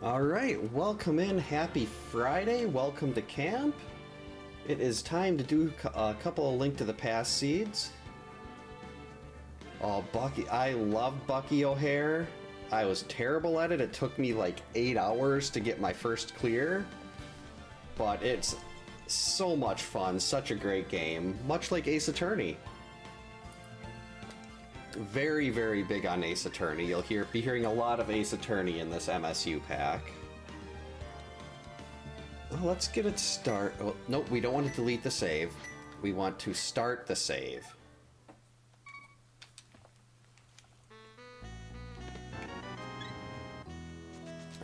Alright, welcome in. Happy Friday. Welcome to camp. It is time to do a couple of Link to the Past seeds. Oh, Bucky. I love Bucky O'Hare. I was terrible at it. It took me like 8 hours to get my first clear. But it's so much fun. Such a great game. Much like Ace Attorney. Very, very big on Ace Attorney. You'll be hearing a lot of Ace Attorney in this MSU pack. Well, let's get it start. Oh, nope, we don't want to delete the save. We want to start the save.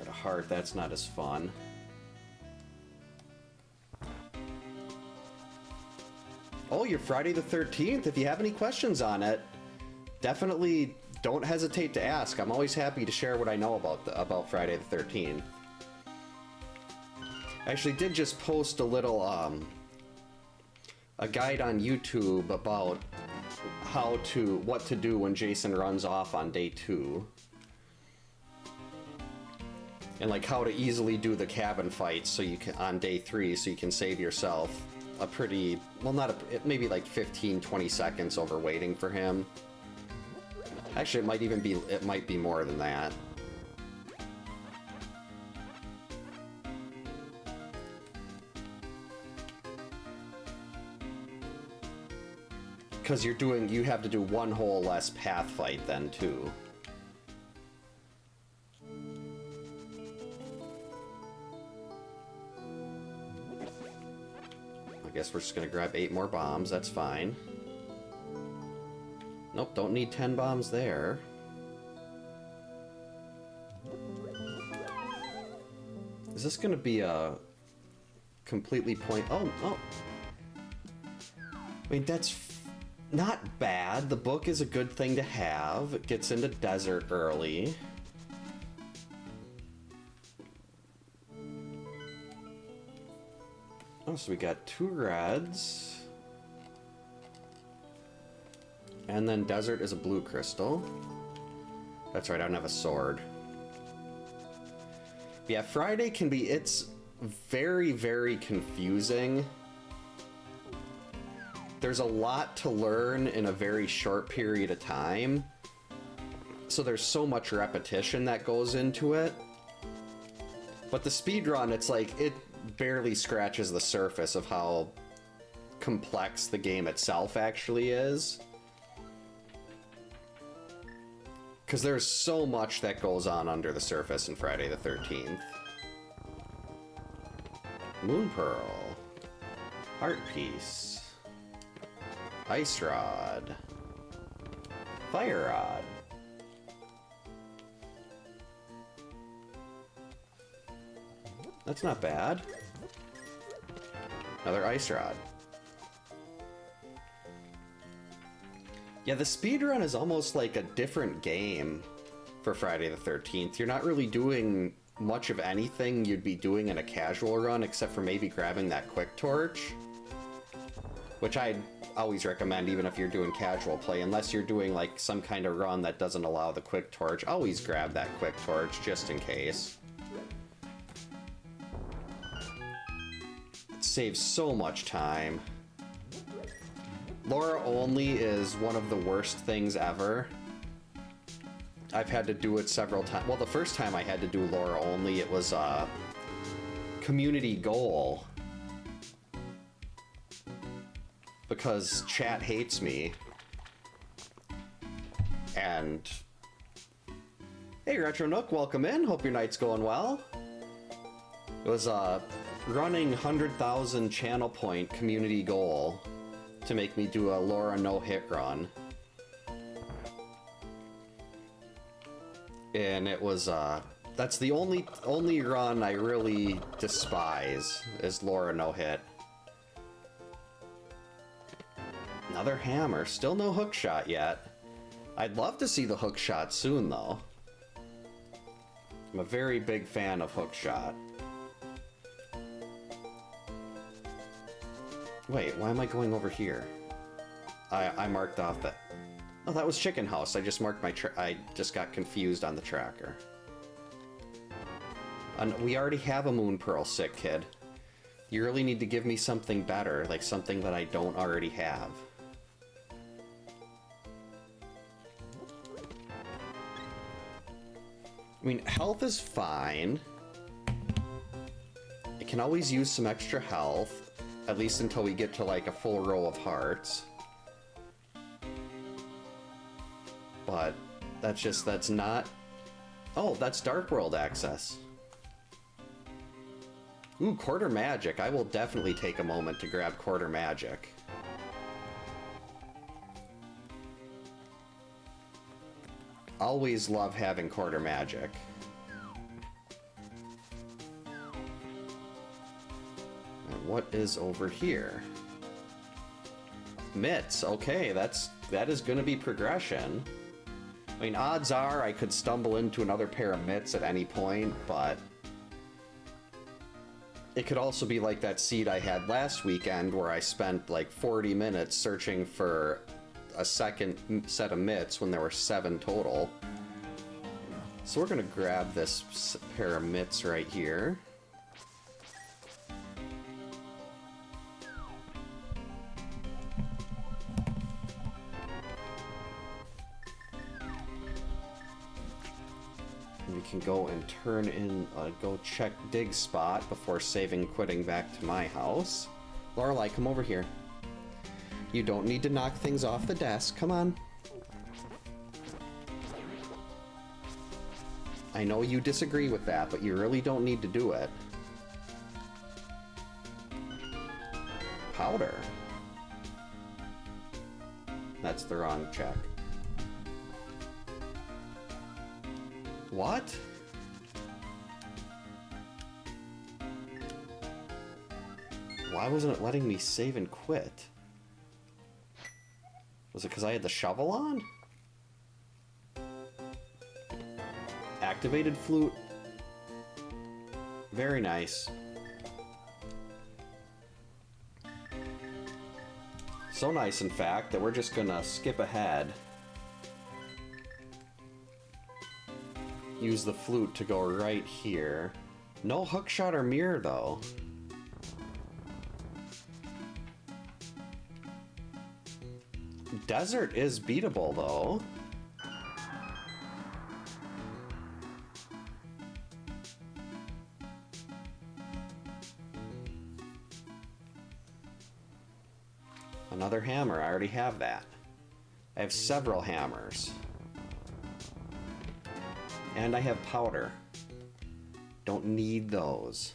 At a heart, that's not as fun. Oh, you're Friday the 13th. If you have any questions on it, definitely don't hesitate to ask. I'm always happy to share what I know about Friday the 13th. I actually did just post a little a guide on YouTube about what to do when Jason runs off on day 2. And like how to easily do the cabin fights so you can on day 3 so you can save yourself a pretty, well, not a, maybe like 15-20 seconds over waiting for him. Actually, it might be more than that. Because you have to do one whole less path fight then too. I guess we're just gonna grab 8 more bombs, that's fine. Nope, don't need 10 bombs there. Is this gonna be a completely oh. I mean, that's not bad. The book is a good thing to have. It gets into desert early. Oh, so we got 2 reds. And then desert is a blue crystal. That's right, I don't have a sword. Yeah, Friday it's very, very confusing. There's a lot to learn in a very short period of time. So there's so much repetition that goes into it. But the speedrun, it's like, it barely scratches the surface of how complex the game itself actually is. Because there's so much that goes on under the surface in Friday the 13th. Moon Pearl. Heart Piece. Ice Rod. Fire Rod. That's not bad. Another Ice Rod. Yeah, the speedrun is almost like a different game for Friday the 13th. You're not really doing much of anything you'd be doing in a casual run, except for maybe grabbing that quick torch. Which I'd always recommend, even if you're doing casual play, unless you're doing like some kind of run that doesn't allow the quick torch, always grab that quick torch just in case. It saves so much time. Laura only is one of the worst things ever. I've had to do it several times. Well, the first time I had to do Laura only, it was a community goal. Because chat hates me. And hey, Retro Nook, welcome in. Hope your night's going well. It was a running 100,000 channel point community goal to make me do a Laura no-hit run. And it was, that's the only run I really despise, is Laura no-hit. Another hammer, still no hook shot yet. I'd love to see the hook shot soon, though. I'm a very big fan of hook shot. Wait, why am I going over here? I marked off that. Oh, that was Chicken House. I just marked my I just got confused on the tracker. We already have a Moon Pearl, sick kid. You really need to give me something better, like something that I don't already have. I mean, health is fine. I can always use some extra health, at least until we get to like a full row of hearts. But that's not... Oh, that's Dark World access. Ooh, Quarter Magic. I will definitely take a moment to grab Quarter Magic. Always love having Quarter Magic. And what is over here? Mitts. Okay, that is going to be progression. I mean, odds are I could stumble into another pair of mitts at any point, but it could also be like that seed I had last weekend where I spent like 40 minutes searching for a second set of mitts when there were 7 total. So we're gonna grab this pair of mitts right here. We can go and turn in, go check dig spot before saving quitting back to my house. Lorelei, come over here. You don't need to knock things off the desk. Come on. I know you disagree with that, but you really don't need to do it. Powder. That's the wrong check. What? Why wasn't it letting me save and quit? Was it because I had the shovel on? Activated flute. Very nice. So nice, in fact, that we're just gonna skip ahead. Use the flute to go right here. No hookshot or mirror, though. Desert is beatable, though. Another hammer. I already have that. I have several hammers. And I have powder. Don't need those.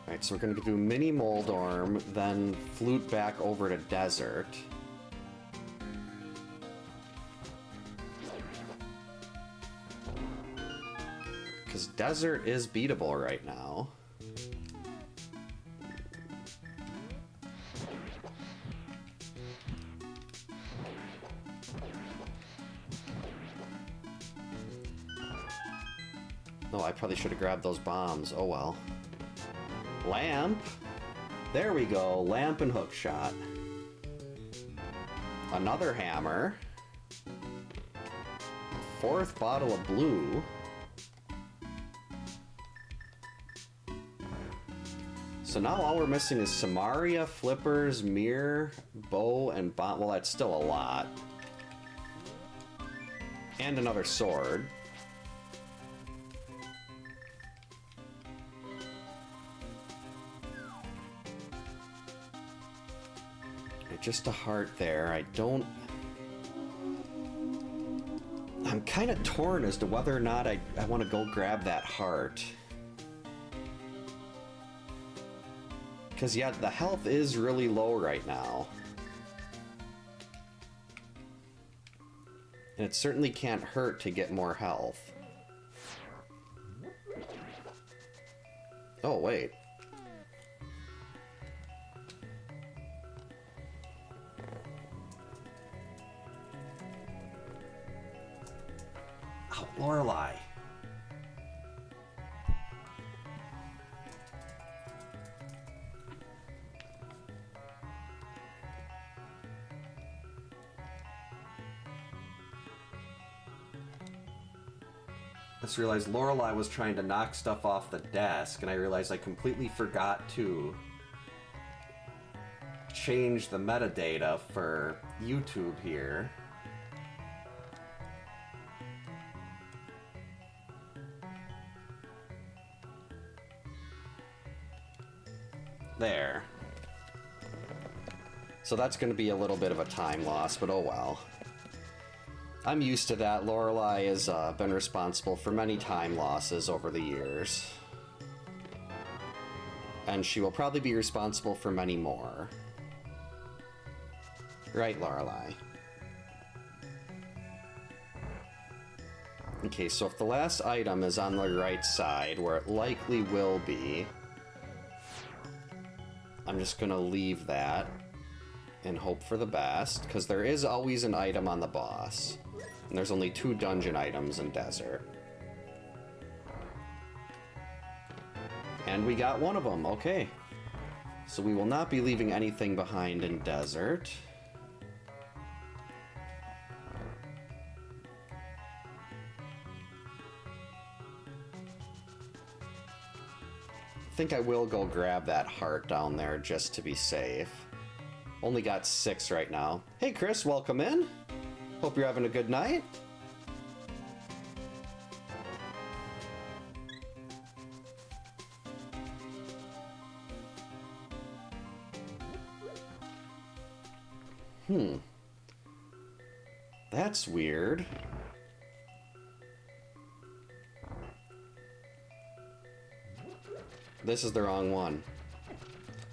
Alright, so we're going to do mini Moldorm, then flute back over to desert. Because desert is beatable right now. No, I probably should have grabbed those bombs. Oh well. Lamp. There we go. Lamp and hookshot. Another hammer. 4th bottle of blue. So now all we're missing is Samaria, flippers, mirror, bow, and bomb. Well, that's still a lot. And another sword. Just a heart there. I'm kind of torn as to whether or not I want to go grab that heart. Because, yeah, the health is really low right now. And it certainly can't hurt to get more health. Oh, wait. Oh, Lorelei. just realized Lorelei was trying to knock stuff off the desk, and I realized I completely forgot to change the metadata for YouTube here. There. So that's going to be a little bit of a time loss, but oh well. I'm used to that. Lorelei has been responsible for many time losses over the years. And she will probably be responsible for many more. Right, Lorelei? Okay, so if the last item is on the right side, where it likely will be, I'm just gonna leave that and hope for the best, because there is always an item on the boss. And there's only 2 dungeon items in Desert. And we got one of them, okay. So we will not be leaving anything behind in Desert. I think I will go grab that heart down there just to be safe. Only got 6 right now. Hey Chris, welcome in. Hope you're having a good night. That's weird. This is the wrong one.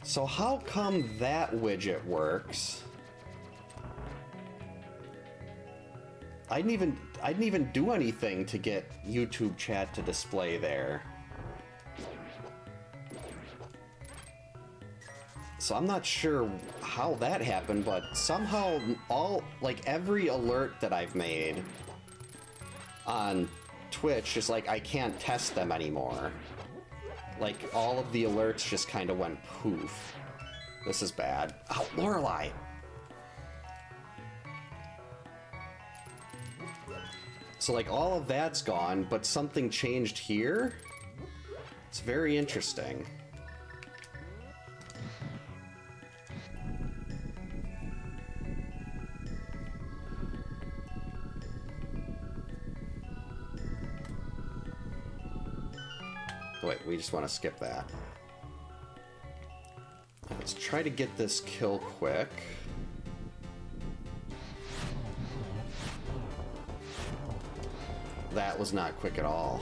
So how come that widget works? I didn't even do anything to get YouTube chat to display there. So I'm not sure how that happened, but somehow every alert that I've made on Twitch is like I can't test them anymore. Like, all of the alerts just kind of went poof. This is bad. Oh, Lorelei! So, like, all of that's gone, but something changed here? It's very interesting. Wait, we just want to skip that. Let's try to get this kill quick. That was not quick at all.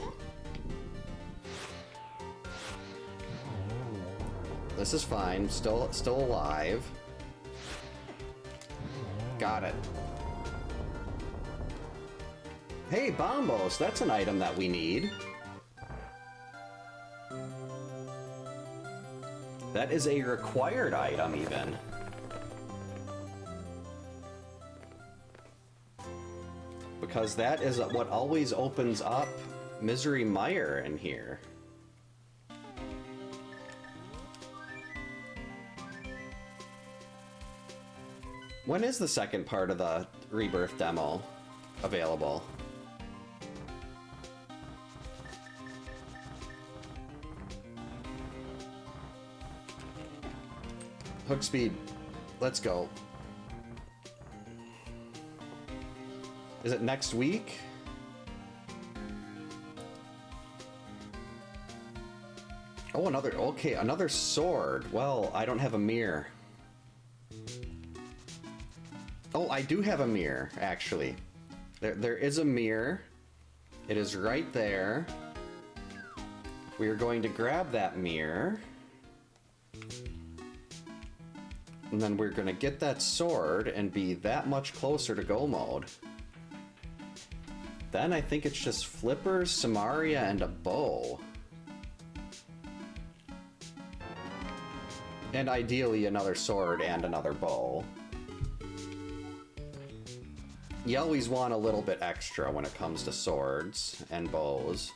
This is fine. Still alive. Got it. Hey, Bombos! That's an item that we need. That is a required item, even. Because that is what always opens up Misery Mire in here. When is the second part of the Rebirth demo available? Hook speed. Let's go. Is it next week? Oh, another sword. Well, I don't have a mirror. Oh, I do have a mirror, actually. There is a mirror. It is right there. We are going to grab that mirror. And then we're gonna get that sword and be that much closer to go mode. Then I think it's just flippers, Samaria, and a bow. And ideally another sword and another bow. You always want a little bit extra when it comes to swords and bows.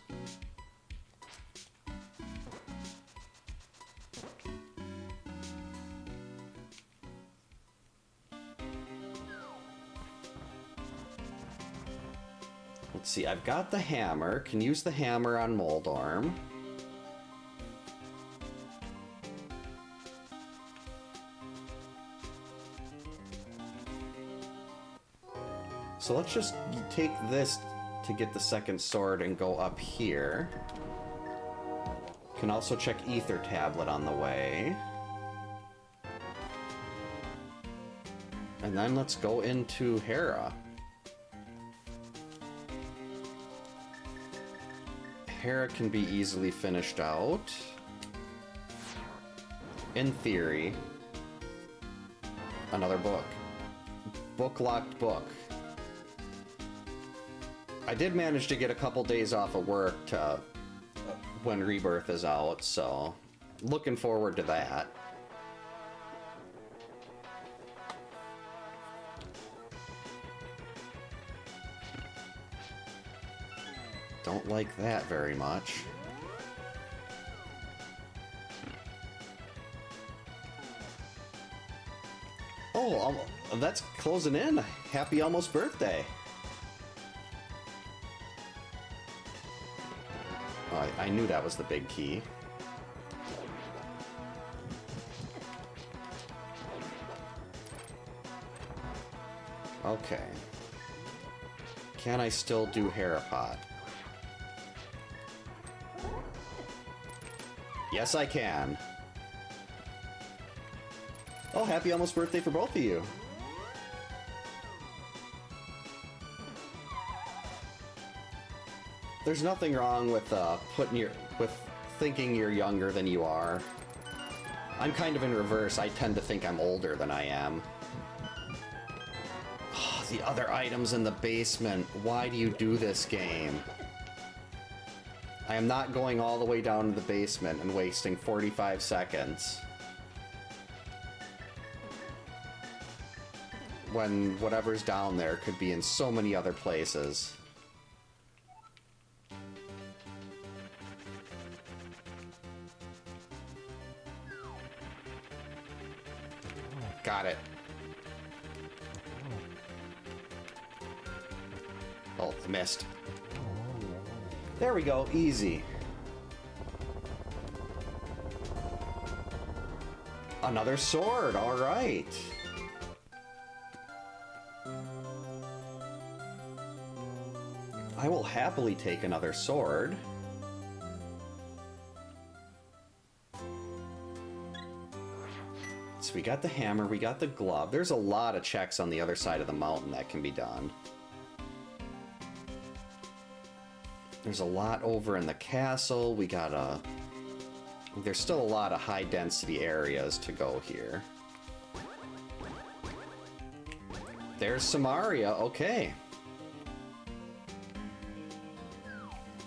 Let's see, I've got the hammer. Can use the hammer on Moldorm. So let's just take this to get the second sword and go up here. Can also check Ether Tablet on the way. And then let's go into Hera. Hera can be easily finished out. In theory. Another book. Book-locked book. I did manage to get a couple days off of work to when Rebirth is out, so looking forward to that. Don't like that very much. Oh, that's closing in. Happy almost birthday. Oh, I knew that was the big key. Okay. Can I still do Harapot? Yes, I can. Oh, happy almost birthday for both of you. There's nothing wrong with thinking you're younger than you are. I'm kind of in reverse. I tend to think I'm older than I am. Oh, the other items in the basement. Why do you do this game? I am not going all the way down to the basement and wasting 45 seconds. When whatever's down there could be in so many other places. Got it. Oh, missed. There we go, easy. Another sword, all right. I will happily take another sword. So we got the hammer, we got the glove. There's a lot of checks on the other side of the mountain that can be done. There's a lot over in the castle. We got a... There's still a lot of high-density areas to go here. There's Samaria, okay.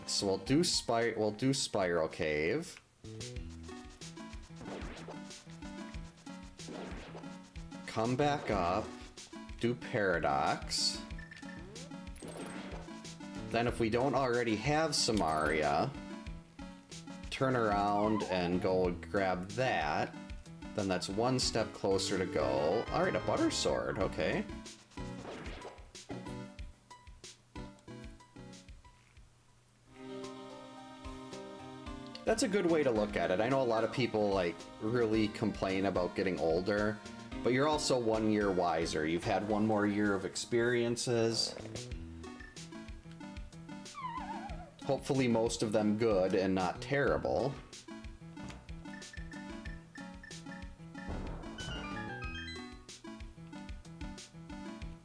So we'll do Spiral Cave. Come back up. Do Paradox. Then if we don't already have Samaria, turn around and go grab that. Then that's one step closer to go. Alright, a butter sword, okay. That's a good way to look at it. I know a lot of people like really complain about getting older, but you're also 1 year wiser. You've had one more year of experiences. Hopefully most of them good and not terrible.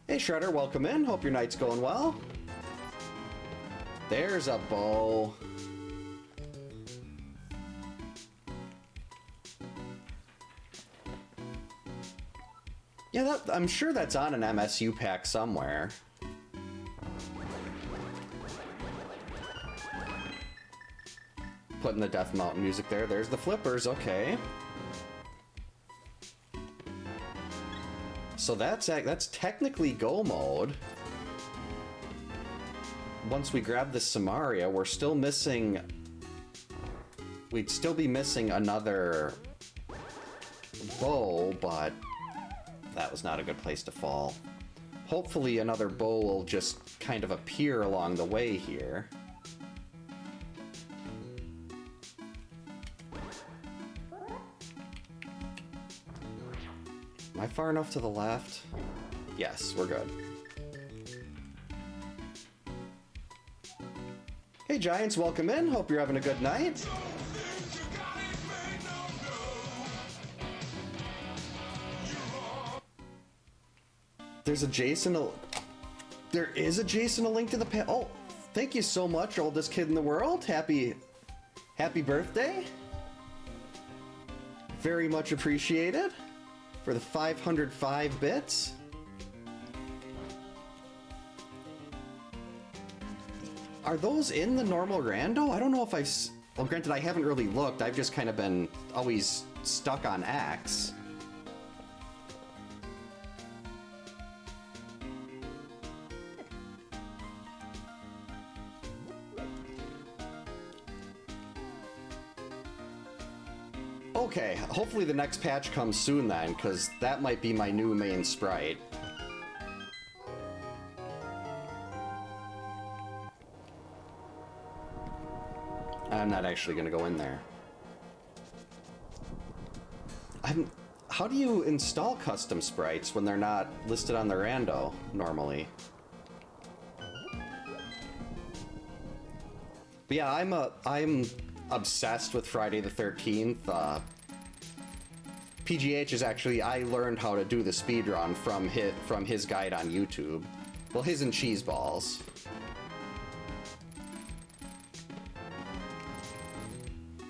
Hey Shredder, welcome in. Hope your night's going well. There's a bow. Yeah, I'm sure that's on an MSU pack somewhere. Putting the Death Mountain music there. There's the flippers, okay. So that's technically go mode. Once we grab the Samaria, we're still missing... We'd still be missing another bow, but that was not a good place to fall. hopefully another bow will just kind of appear along the way here. Am I far enough to the left? Yes, we're good. Hey Giants, welcome in. Hope you're having a good night. There's a Jason. There is a Jason, a link to the oh, thank you so much, oldest kid in the world. Happy birthday. Very much appreciated for the 505 bits. Are those in the normal rando? I don't know if I've... Well, granted, I haven't really looked. I've just kind of been always stuck on X. Okay, hopefully the next patch comes soon then, because that might be my new main sprite. I'm not actually going to go in there. How do you install custom sprites when they're not listed on the rando normally? But yeah, I'm obsessed with Friday the 13th. PGH is actually, I learned how to do the speedrun from his guide on YouTube. Well, his and Cheeseballs.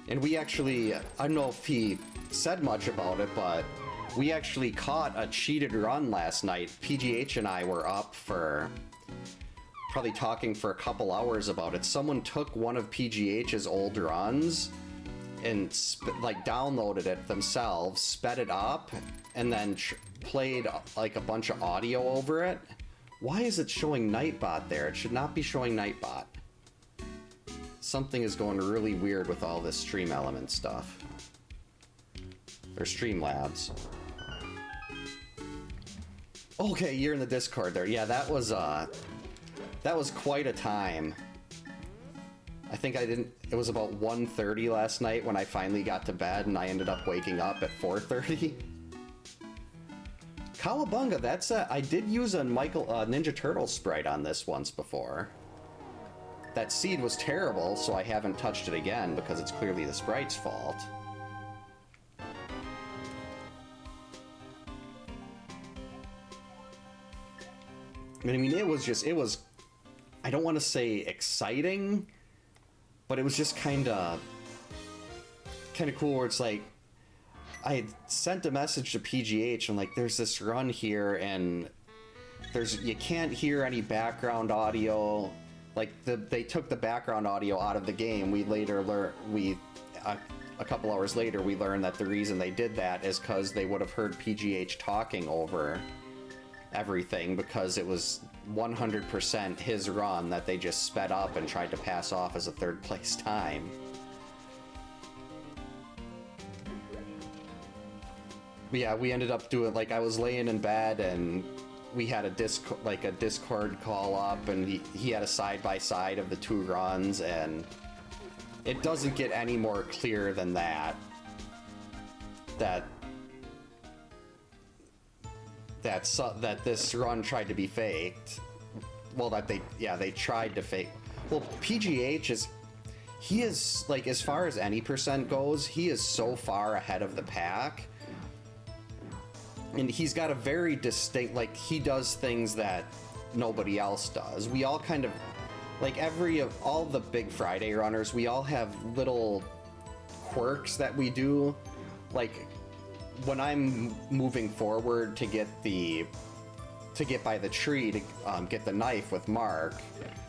And we actually, I don't know if he said much about it, but we actually caught a cheated run last night. PGH and I were up for probably talking for a couple hours about it. Someone took one of PGH's old runs and like downloaded it themselves, sped it up, and then played like a bunch of audio over it. Why is it showing Nightbot there? It should not be showing Nightbot. Something is going really weird with all this Stream Element stuff. Or Streamlabs. Okay, you're in the Discord there. Yeah, that was quite a time. I think it was about 1:30 last night when I finally got to bed, and I ended up waking up at 4:30. Cowabunga, I did use a Ninja Turtle sprite on this once before. That seed was terrible, so I haven't touched it again because it's clearly the sprite's fault. I mean, it was, I don't want to say exciting, but it was just kind of cool where it's like, I had sent a message to PGH and like, there's this run here and you can't hear any background audio. Like they took the background audio out of the game. We later learned, a couple hours later, we learned that the reason they did that is because they would have heard PGH talking over everything because it was 100% his run that they just sped up and tried to pass off as a third place time. But yeah, we ended up doing, like, I was laying in bed and we had a Discord call up, and he had a side-by-side of the two runs, and it doesn't get any more clear than that this run tried to be faked. Well, they tried to fake. Well, PGH he is, like, as far as any percent goes, he is so far ahead of the pack. And he's got a very distinct, like, he does things that nobody else does. We all kind of, like, all the big Friday runners, we all have little quirks that we do. Like, when I'm moving forward to get by the tree to get the knife with Mark,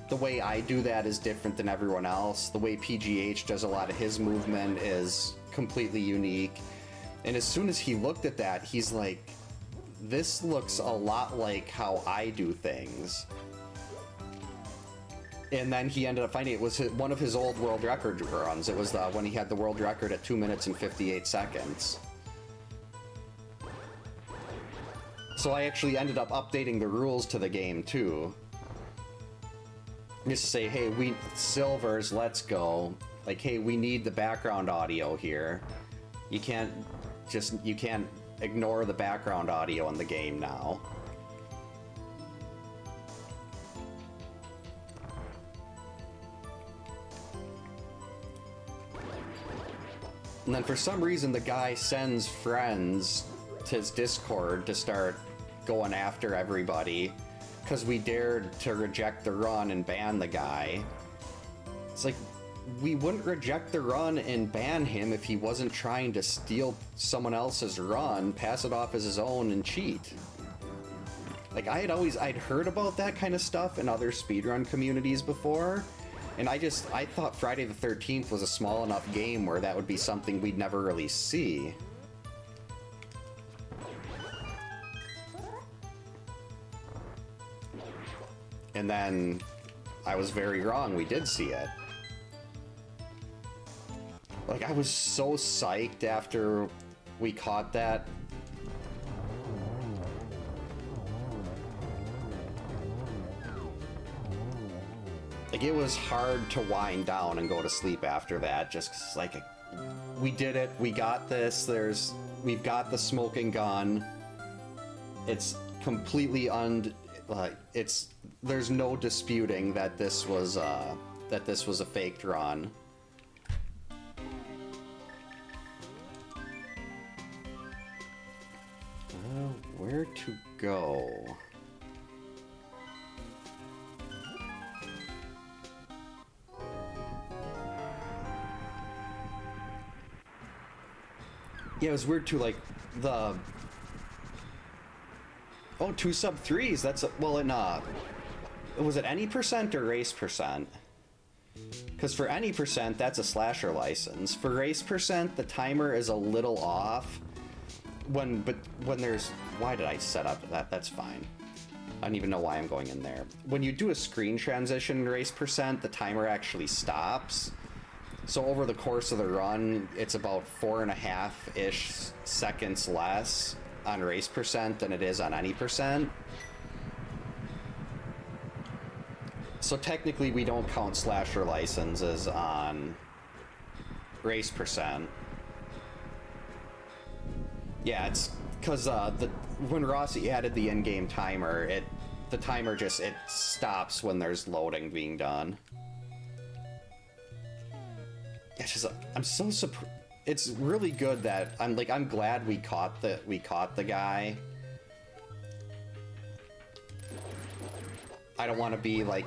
the way I do that is different than everyone else. The way PGH does a lot of his movement is completely unique. And as soon as he looked at that, he's like, this looks a lot like how I do things. And then he ended up finding it was one of his old world record runs. It was when he had the world record at 2 minutes and 58 seconds. So I actually ended up updating the rules to the game too. Just say, hey, we silvers, let's go. Like, hey, we need the background audio here. You can't ignore the background audio in the game now. And then for some reason the guy sends friends to his Discord to start going after everybody because we dared to reject the run and ban the guy. It's like, we wouldn't reject the run and ban him if he wasn't trying to steal someone else's run, pass it off as his own, and cheat. Like, I'd heard about that kind of stuff in other speedrun communities before, and I thought Friday the 13th was a small enough game where that would be something we'd never really see. And then I was very wrong, we did see it. Like, I was so psyched after we caught that. Like, it was hard to wind down and go to sleep after that, just 'cause, like, we did it, we got this, we've got the smoking gun. It's completely there's no disputing that this was a faked run. Where to go? Yeah, it was weird too, like, the... Oh, 2 sub 3s, that's... Well, was it any percent or race percent? Because for any percent, that's a slasher license. For race percent, the timer is a little off. When there's... Why did I set up that? That's fine. I don't even know why I'm going in there. When you do a screen transition in race percent, the timer actually stops. So over the course of the run, it's about 4.5-ish seconds less on race percent than it is on any percent. So technically we don't count slasher licenses on race percent. Yeah, it's because when Rossi added the in-game timer, the timer just stops when there's loading being done. It's just, I'm so surprised. It's really good that I'm glad we caught the guy. I don't want to be like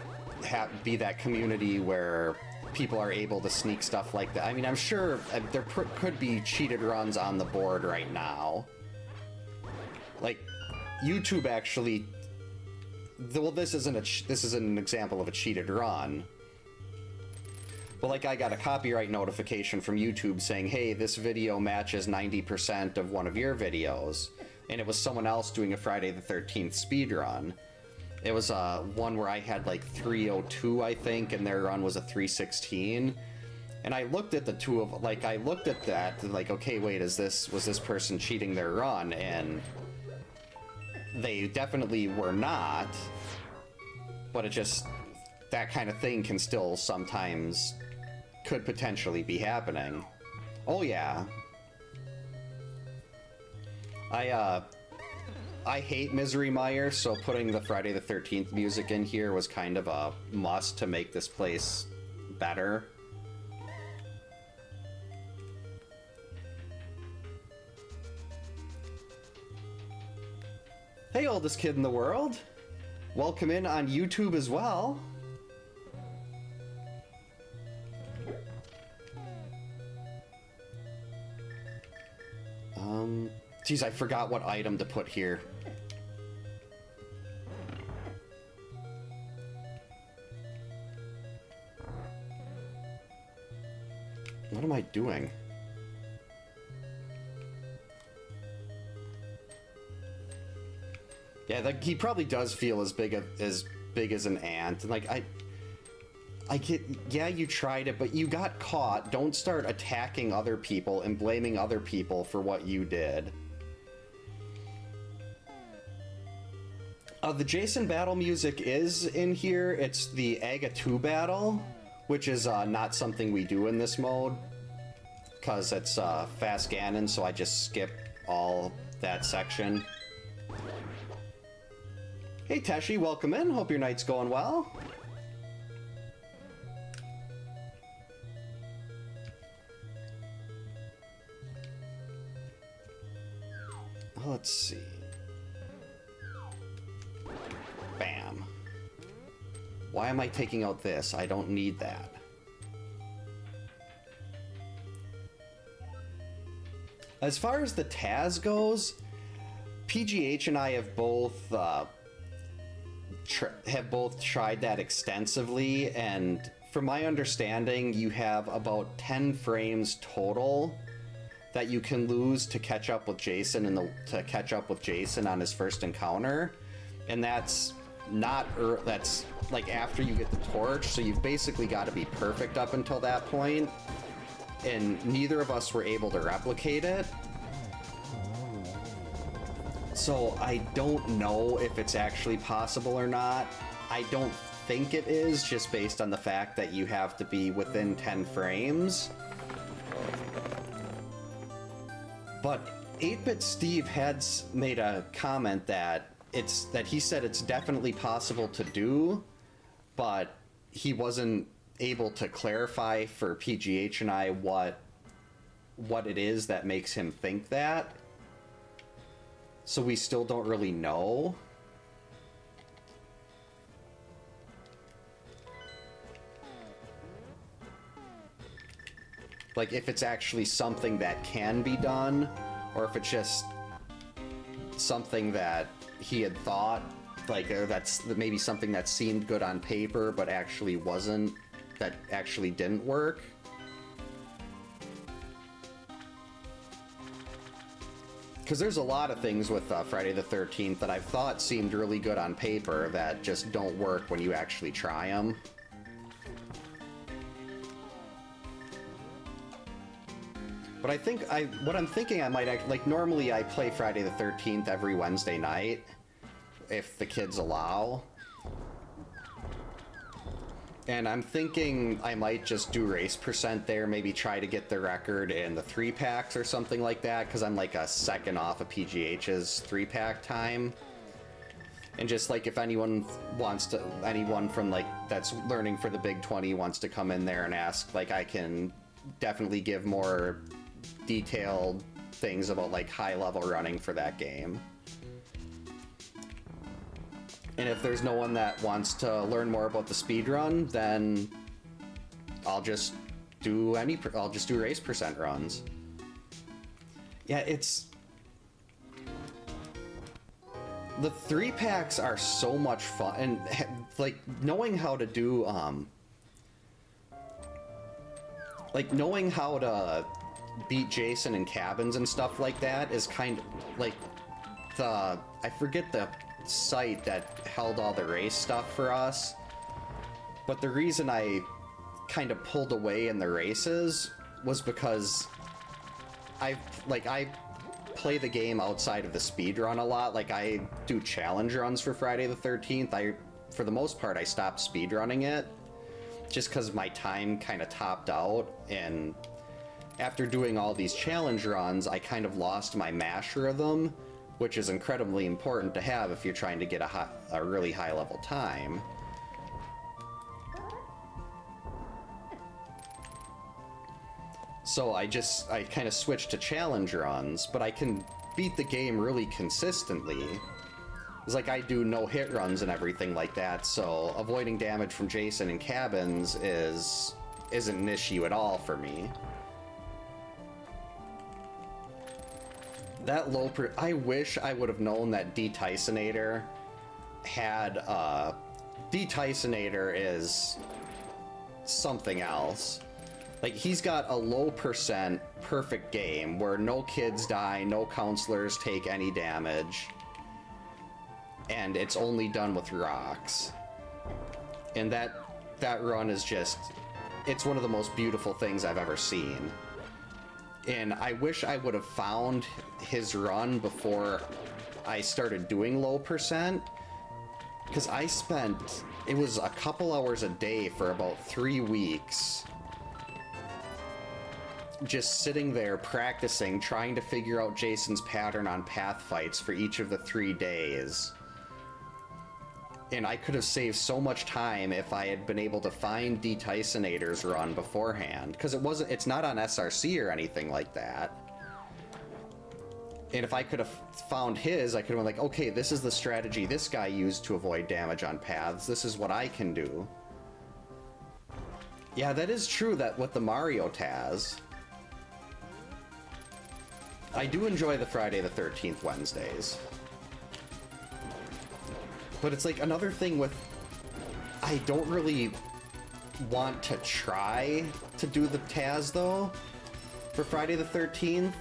be that community where people are able to sneak stuff like that. I mean, I'm sure there could be cheated runs on the board right now. Like, YouTube actually... Well, this isn't an example of a cheated run. But, like, I got a copyright notification from YouTube saying, hey, this video matches 90% of one of your videos. And it was someone else doing a Friday the 13th speedrun. It was one where I had like 302, I think, and their run was a 316. And I looked at the two of, like, I looked at that, like, okay, wait, was this person cheating their run? And they definitely were not. But it just, that kind of thing can still sometimes, could potentially be happening. Oh yeah. I hate Misery Mire, so putting the Friday the 13th music in here was kind of a must to make this place better. Hey, oldest kid in the world! Welcome in on YouTube as well. Geez, I forgot what item to put here. What am I doing? Yeah, he probably does feel as big as an ant. And like, I get, yeah, you tried it, but you got caught. Don't start attacking other people and blaming other people for what you did. The Jason battle music is in here. It's the Aga 2 battle, which is not something we do in this mode, because it's fast Ganon, so I just skip all that section. Hey Teshi, welcome in. Hope your night's going well. Let's see. Bam. Why am I taking out this? I don't need that. As far as the Taz goes, PGH and I have both tried that extensively, and from my understanding, you have about 10 frames total that you can lose to catch up with Jason on his first encounter, and that's that's like after you get the torch, so you've basically got to be perfect up until that point, and neither of us were able to replicate it. So I don't know if it's actually possible or not. I don't think it is, just based on the fact that you have to be within 10 frames. But 8-Bit Steve had made a comment that he said it's definitely possible to do, but he wasn't able to clarify for PGH and I what it is that makes him think that. So we still don't really know. Like, if it's actually something that can be done, or if it's just something that he had thought, like, that's maybe something that seemed good on paper, but actually wasn't, that actually didn't work. Because there's a lot of things with Friday the 13th that I've thought seemed really good on paper that just don't work when you actually try them. But I think what I'm thinking I might like, normally I play Friday the 13th every Wednesday night, if the kids allow. And I'm thinking I might just do race percent there, maybe try to get the record in the 3-packs or something like that, because I'm like a second off of PGH's 3-pack time. And just like if anyone from like that's learning for the Big 20 wants to come in there and ask, like, I can definitely give more detailed things about like high level running for that game. And if there's no one that wants to learn more about the speedrun, then I'll just do race percent runs. Yeah, the 3-packs are so much fun, and like knowing how to do knowing how to beat Jason in cabins and stuff like that is kind of like I forget the site that held all the race stuff for us, but the reason I kind of pulled away in the races was because I play the game outside of the speed run a lot. Like, I do challenge runs for Friday the 13th. For the most part, I stopped speed running it just because my time kind of topped out, and after doing all these challenge runs, I kind of lost my mash rhythm, which is incredibly important to have if you're trying to get a really high level time. So I kind of switched to challenge runs, but I can beat the game really consistently. It's like I do no hit runs and everything like that, so avoiding damage from Jason in cabins isn't an issue at all for me. That I wish I would have known that D-Tysonator had, D-Tysonator is something else. Like, he's got a low percent perfect game where no kids die, no counselors take any damage, and it's only done with rocks. And that run is just, it's one of the most beautiful things I've ever seen. And I wish I would have found his run before I started doing low percent, Because I spent, it was a couple hours a day for about 3 weeks just sitting there practicing, trying to figure out Jason's pattern on path fights for each of the 3 days. And I could have saved so much time if I had been able to find D. Tysonator's run beforehand, because it's not on SRC or anything like that. And if I could have found his, I could have been like, okay, this is the strategy this guy used to avoid damage on paths. This is what I can do. Yeah, that is true that with the Mario Taz. I do enjoy the Friday the 13th Wednesdays. But it's like another thing with, I don't really want to try to do the Taz though for Friday the 13th,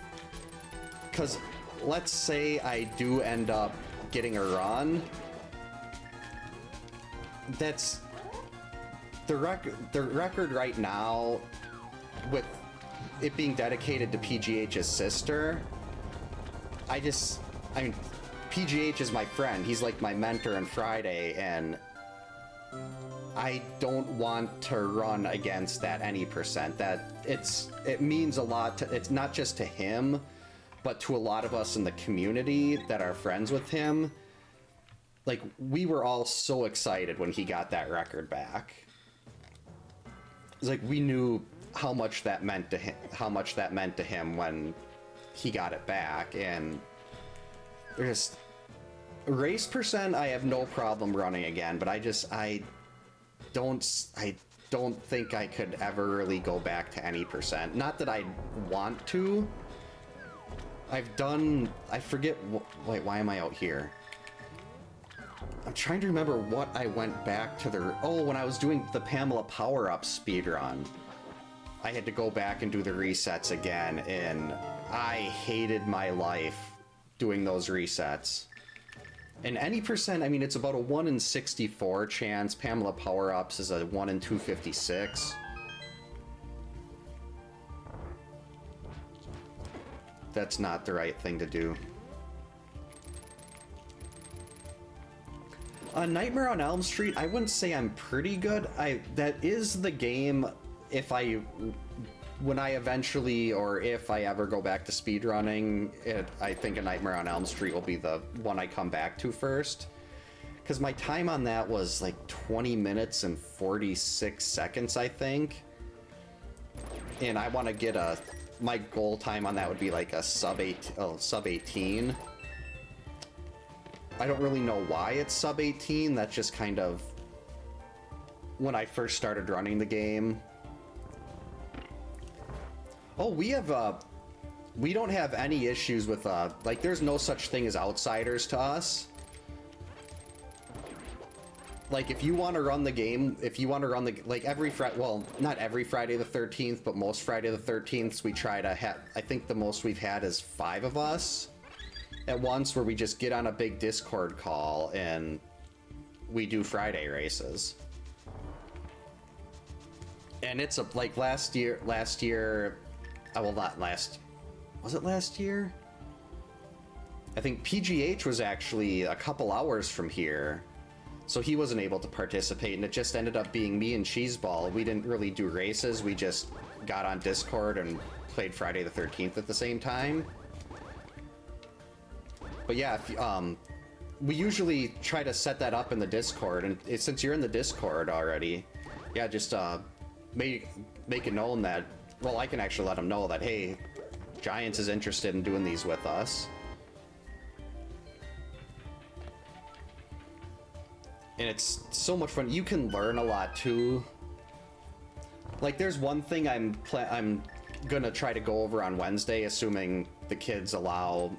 because let's say I do end up getting a run. That's the record right now with it being dedicated to PGH's sister. I mean, PGH is my friend. He's like my mentor in Friday, and I don't want to run against that any percent. It means a lot to, it's not just to him, but to a lot of us in the community that are friends with him. Like, we were all so excited when he got that record back. It's like we knew how much that meant to him, when he got it back. And there's race percent, I have no problem running again, but I don't think I could ever really go back to any percent. Not that I want to. I forget, wait, why am I out here? I'm trying to remember what I went back to when I was doing the Pamela power-up speedrun. I had to go back and do the resets again, and I hated my life doing those resets. And any percent, I mean, it's about a 1 in 64 chance. Pamela power-ups is a 1 in 256. That's not the right thing to do. Nightmare on Elm Street, I wouldn't say I'm pretty good. That is the game, when I eventually, or if I ever go back to speedrunning, I think a Nightmare on Elm Street will be the one I come back to first. Because my time on that was like 20 minutes and 46 seconds, I think. And I want to get my goal time on that would be like a sub 18. I don't really know why it's sub 18. That's just kind of when I first started running the game. Oh, we don't have any issues with, like, there's no such thing as outsiders to us. Like, if you want to run the game, like, well, not every Friday the 13th, but most Friday the 13th, we try to have, I think the most we've had is 5 of us at once, where we just get on a big Discord call and we do Friday races. And it's like last year, well, not last, was it last year? I think PGH was actually a couple hours from here, so he wasn't able to participate, and it just ended up being me and Cheeseball. We didn't really do races, we just got on Discord and played Friday the 13th at the same time. But yeah, we usually try to set that up in the Discord, and since you're in the Discord already, yeah, just make it known that, well, I can actually let them know that, hey, Giants is interested in doing these with us. And it's so much fun. You can learn a lot too. Like, there's one thing I'm gonna try to go over on Wednesday, assuming the kids allow.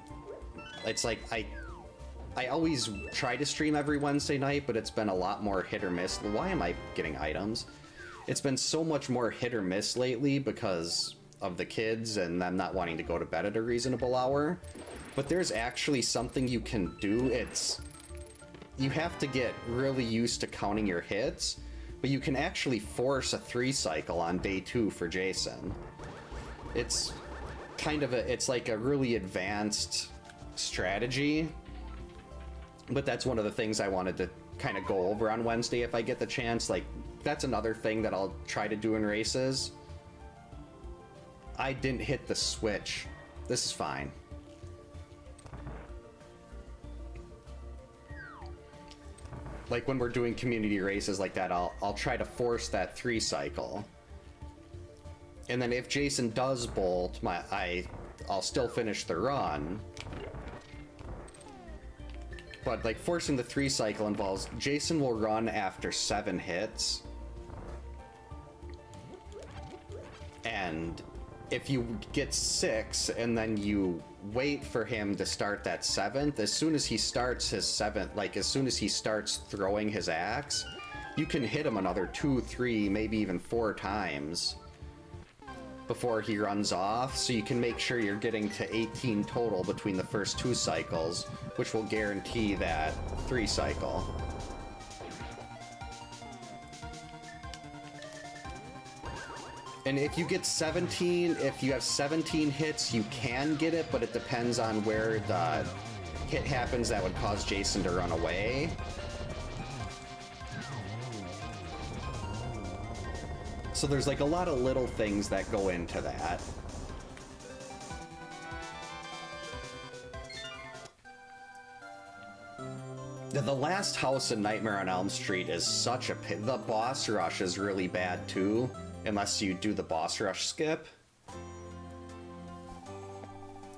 It's like I always try to stream every Wednesday night, but it's been a lot more hit or miss. Why am I getting items? It's been so much more hit or miss lately because of the kids and them not wanting to go to bed at a reasonable hour. But there's actually something you can do. You have to get really used to counting your hits, but you can actually force a 3 cycle on day 2 for Jason. It's kind of it's like a really advanced strategy, but that's one of the things I wanted to kind of go over on Wednesday if I get the chance. Like, that's another thing that I'll try to do in races. I didn't hit the switch. This is fine. Like when we're doing community races like that, I'll try to force that 3 cycle. And then if Jason does bolt, I'll still finish the run. But like forcing the 3 cycle involves Jason will run after 7 hits. And if you get 6 and then you wait for him to start that 7th, as soon as he starts his 7th, like as soon as he starts throwing his axe, you can hit him another 2, 3, maybe even 4 times before he runs off, so you can make sure you're getting to 18 total between the first 2 cycles, which will guarantee that 3 cycle. And if you get 17, if you have 17 hits, you can get it, but it depends on where the hit happens that would cause Jason to run away. So there's like a lot of little things that go into that. The last house in Nightmare on Elm Street is such a pit. The boss rush is really bad too, unless you do the boss rush skip.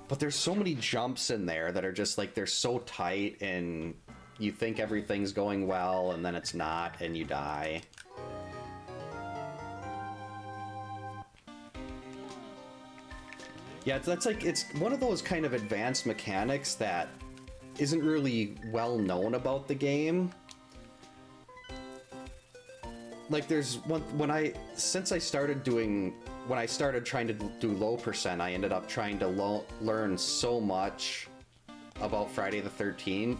But there's so many jumps in there that are just like, they're so tight and you think everything's going well and then it's not and you die. Yeah, that's like, it's one of those kind of advanced mechanics that isn't really well known about the game. Like there's one, when I started trying to do low percent, I ended up trying to learn so much about Friday the 13th.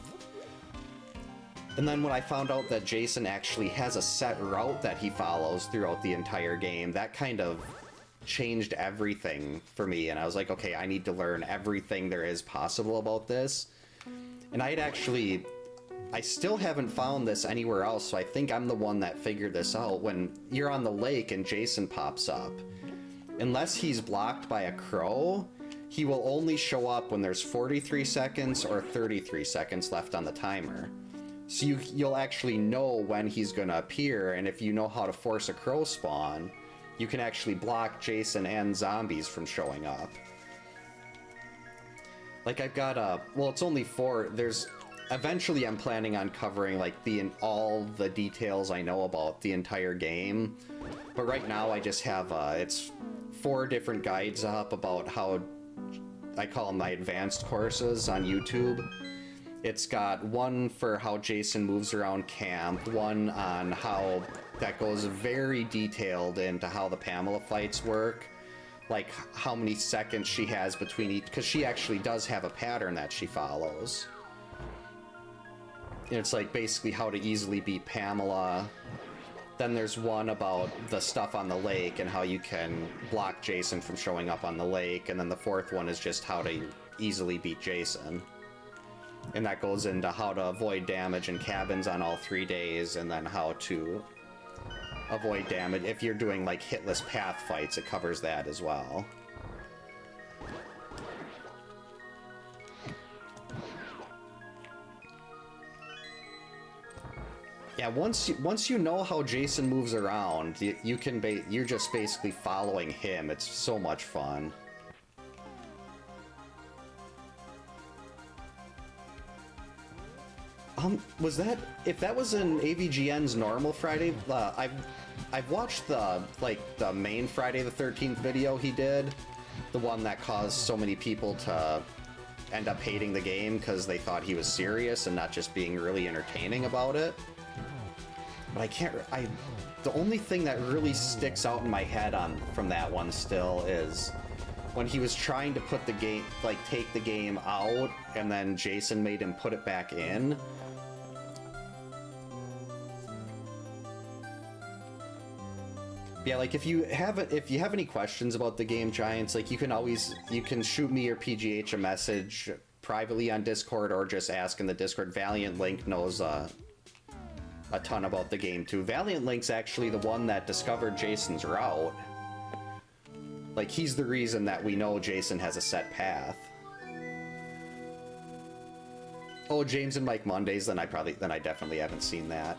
And then when I found out that Jason actually has a set route that he follows throughout the entire game, that kind of changed everything for me. And I was like, okay, I need to learn everything there is possible about this. And I still haven't found this anywhere else, so I think I'm the one that figured this out. When you're on the lake and Jason pops up, unless he's blocked by a crow, he will only show up when there's 43 seconds or 33 seconds left on the timer. So you'll actually know when he's gonna appear, and if you know how to force a crow spawn, you can actually block Jason and zombies from showing up. Like I've got well, it's only 4, eventually I'm planning on covering like all the details I know about the entire game. But right now I just have, it's 4 different guides up about how, I call them my advanced courses on YouTube. It's got one for how Jason moves around camp, one on how that goes very detailed into how the Pamela fights work. Like how many seconds she has between each, because she actually does have a pattern that she follows. And it's like basically how to easily beat Pamela. Then there's one about the stuff on the lake and how you can block Jason from showing up on the lake. And then the 4th one is just how to easily beat Jason. And that goes into how to avoid damage in cabins on all 3 days, and then how to avoid damage. If you're doing like hitless path fights, it covers that as well. Yeah, once you know how Jason moves around, you're just basically following him. It's so much fun. If that was in AVGN's normal Friday, I've watched the main Friday the 13th video he did, the one that caused so many people to end up hating the game because they thought he was serious and not just being really entertaining about it. But the only thing that really sticks out in my head from that one still is when he was trying to put the game, take the game out, and then Jason made him put it back in. Yeah, like if you have any questions about the game, Giants, like you can shoot me or PGH a message privately on Discord or just ask in the Discord. Valiant Link knows a ton about the game too. Valiant Link's actually the one that discovered Jason's route. Like, he's the reason that we know Jason has a set path. Oh, James and Mike Mondays, then I definitely haven't seen that.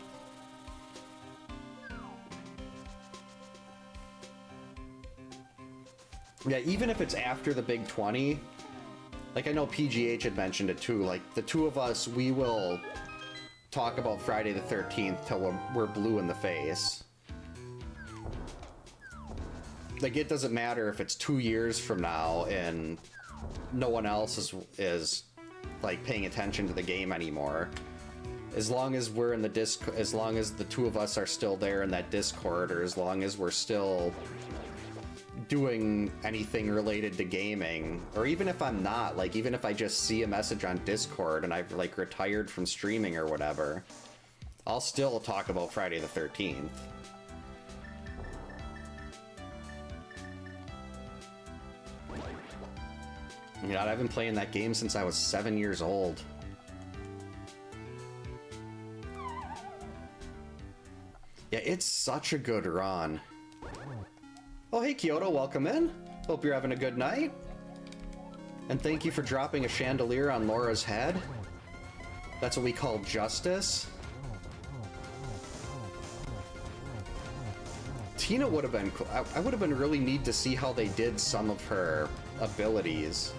Yeah, even if it's after the Big 20, like I know PGH had mentioned it too, like the two of us, we will talk about Friday the 13th till we're blue in the face. Like, it doesn't matter if it's 2 years from now and no one else is like paying attention to the game anymore. As long as we're in the as long as the two of us are still there in that Discord, or as long as we're still doing anything related to gaming, or even if I'm not, like even if I just see a message on Discord and I've like retired from streaming or whatever, I'll still talk about Friday the 13th. You know, I've been playing that game since I was 7 years old. Yeah, it's such a good run. Oh, hey Kyoto, welcome in. Hope you're having a good night. And thank you for dropping a chandelier on Laura's head. That's what we call justice. Tina would have been cool. I would have been really neat to see how they did some of her abilities.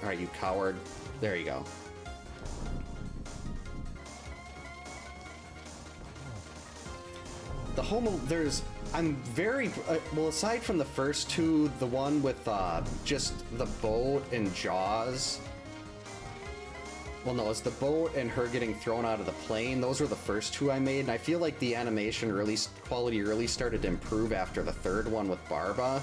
Alright, you coward. There you go. The I'm very, well, aside from the first two, the one with just the boat and Jaws. Well, no, it's the boat and her getting thrown out of the plane. Those were the first two I made, and I feel like the animation quality really started to improve after the third one with Barba.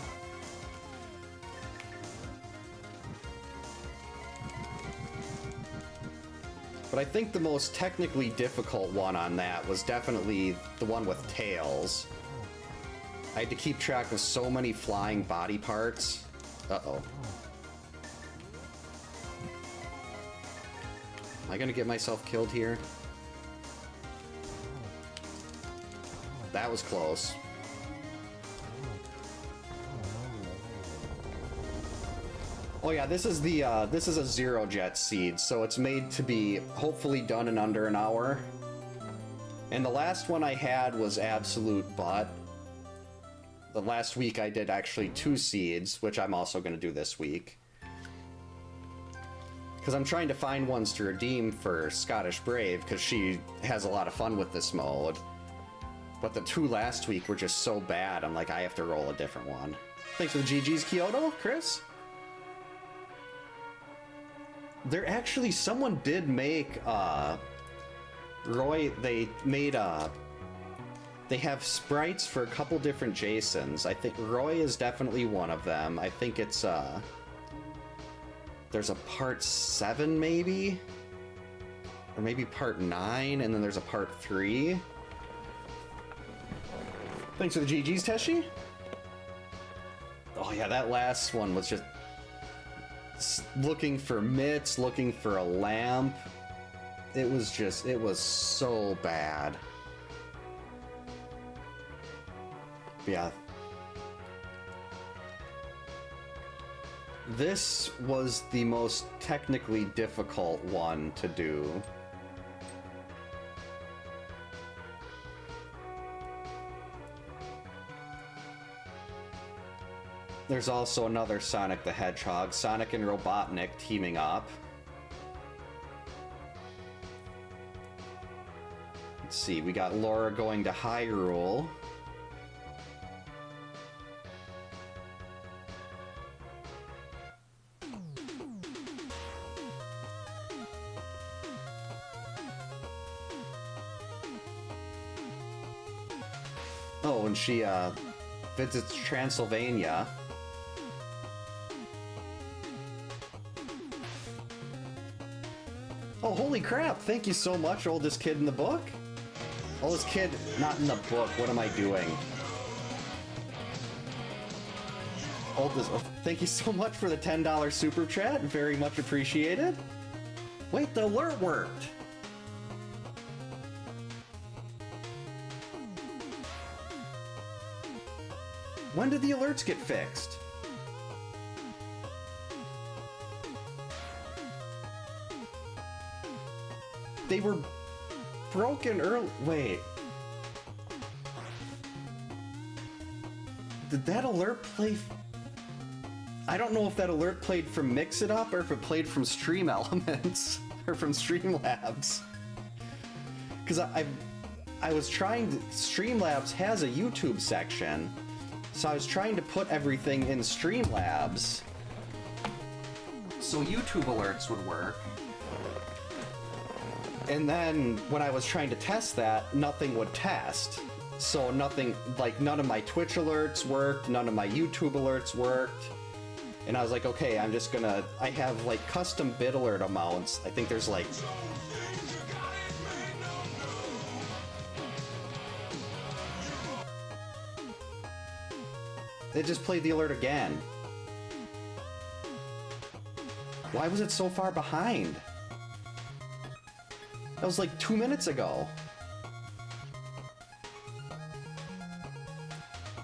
But I think the most technically difficult one on that was definitely the one with Tails. I had to keep track of so many flying body parts. Uh-oh. Am I gonna get myself killed here? That was close. Oh yeah, this is a Zero Jet seed, so it's made to be hopefully done in under an hour. And the last one I had was absolute butt. The last week I did actually 2 seeds, which I'm also going to do this week. Because I'm trying to find ones to redeem for Scottish Brave, because she has a lot of fun with this mode. But the 2 last week were just so bad, I'm like, I have to roll a different one. Thanks for the GG's, Kyoto, Chris. There actually, someone did make, Roy, they made, they have sprites for a couple different Jasons. I think Roy is definitely one of them. I think it's, there's a part 7 maybe? Or maybe part 9, and then there's a part 3. Thanks for the GG's, Teshi. Oh yeah, that last one was just looking for mitts, looking for a lamp. It was so bad. Yeah. This was the most technically difficult one to do. There's also another Sonic the Hedgehog, Sonic and Robotnik teaming up. Let's see, we got Laura going to Hyrule. Oh, and she visits Transylvania. Oh, holy crap! Thank you so much, oldest kid in the book. Oldest kid, not in the book. What am I doing? Oldest. Oh, thank you so much for the $10 super chat. Very much appreciated. Wait, the alert worked! When did the alerts get fixed? They were broken early. Wait. Did that alert play? I don't know if that alert played from Mix It Up or if it played from Stream Elements or from Streamlabs. Because I was trying to. Streamlabs has a YouTube section, so I was trying to put everything in Streamlabs so YouTube alerts would work. And then when I was trying to test that, nothing would test. So nothing, like none of my Twitch alerts worked, none of my YouTube alerts worked. And I was like, okay, I'm just gonna, I have like custom bit alert amounts. I think there's like... It just played the alert again. Why was it so far behind? That was like 2 minutes ago.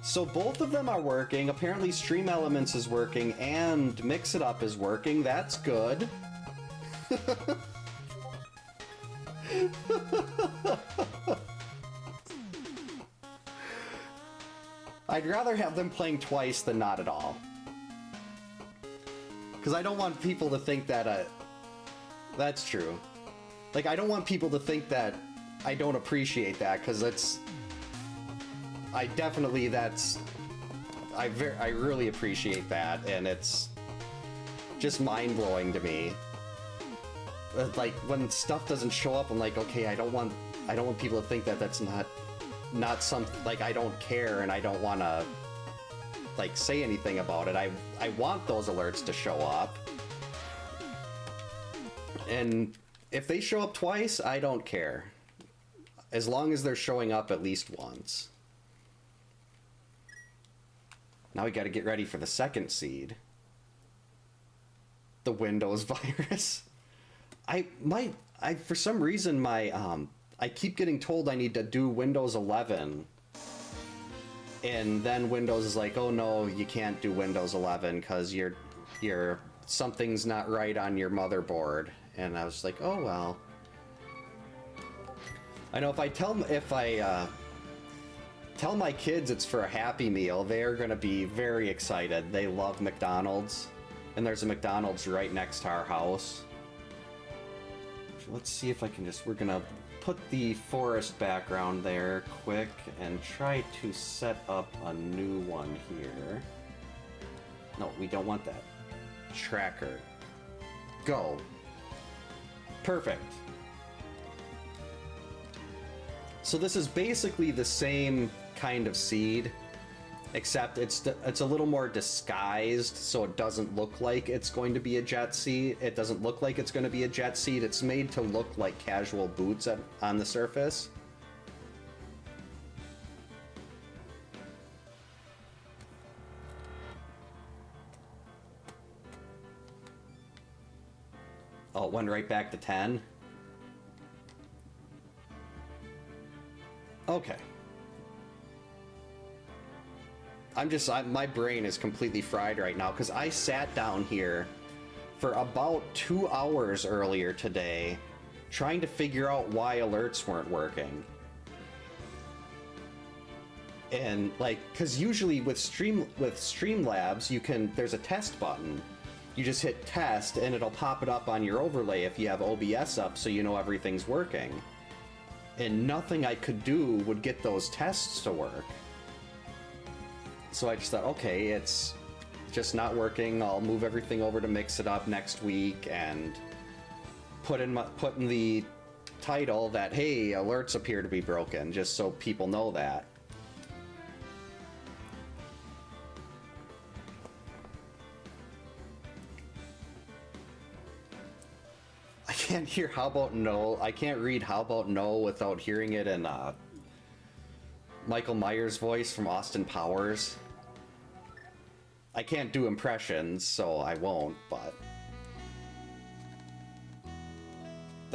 So both of them are working. Apparently Stream Elements is working and Mix It Up is working. That's good. I'd rather have them playing twice than not at all. Because I don't want people to think that... That's true. Like, I don't want people to think that I don't appreciate that, because that's... I definitely, that's... I really appreciate that, and it's just mind-blowing to me. Like, when stuff doesn't show up, I'm like, okay, I don't want people to think that that's not something, like, I don't care, and I don't want to, like, say anything about it. I want those alerts to show up. And... if they show up twice, I don't care. As long as they're showing up at least once. Now we gotta get ready for the second seed. The Windows virus. For some reason, I keep getting told I need to do Windows 11. And then Windows is like, oh no, you can't do Windows 11 because something's not right on your motherboard. And I was like, oh well. I know if I tell my kids it's for a Happy Meal, they're gonna be very excited. They love McDonald's, and there's a McDonald's right next to our house. Let's see if I can we're gonna put the forest background there quick and try to set up a new one here. No, we don't want that. Tracker. Go. Perfect. So this is basically the same kind of seed, except it's a little more disguised, so it doesn't look like it's going to be a jet seed. It doesn't look like it's going to be a jet seed. It's made to look like casual boots on the surface. Oh, it went right back to 10? Okay. My brain is completely fried right now, because I sat down here for about 2 hours earlier today trying to figure out why alerts weren't working. And, like, because usually with Streamlabs, there's a test button. You just hit test and it'll pop it up on your overlay if you have OBS up, so you know everything's working. And nothing I could do would get those tests to work. So I just thought, okay, it's just not working. I'll move everything over to Mix It Up next week and put in the title that, hey, alerts appear to be broken, just so people know that. I can't hear How About No. I can't read How About No without hearing it in Michael Myers' voice from Austin Powers. I can't do impressions, so I won't, but...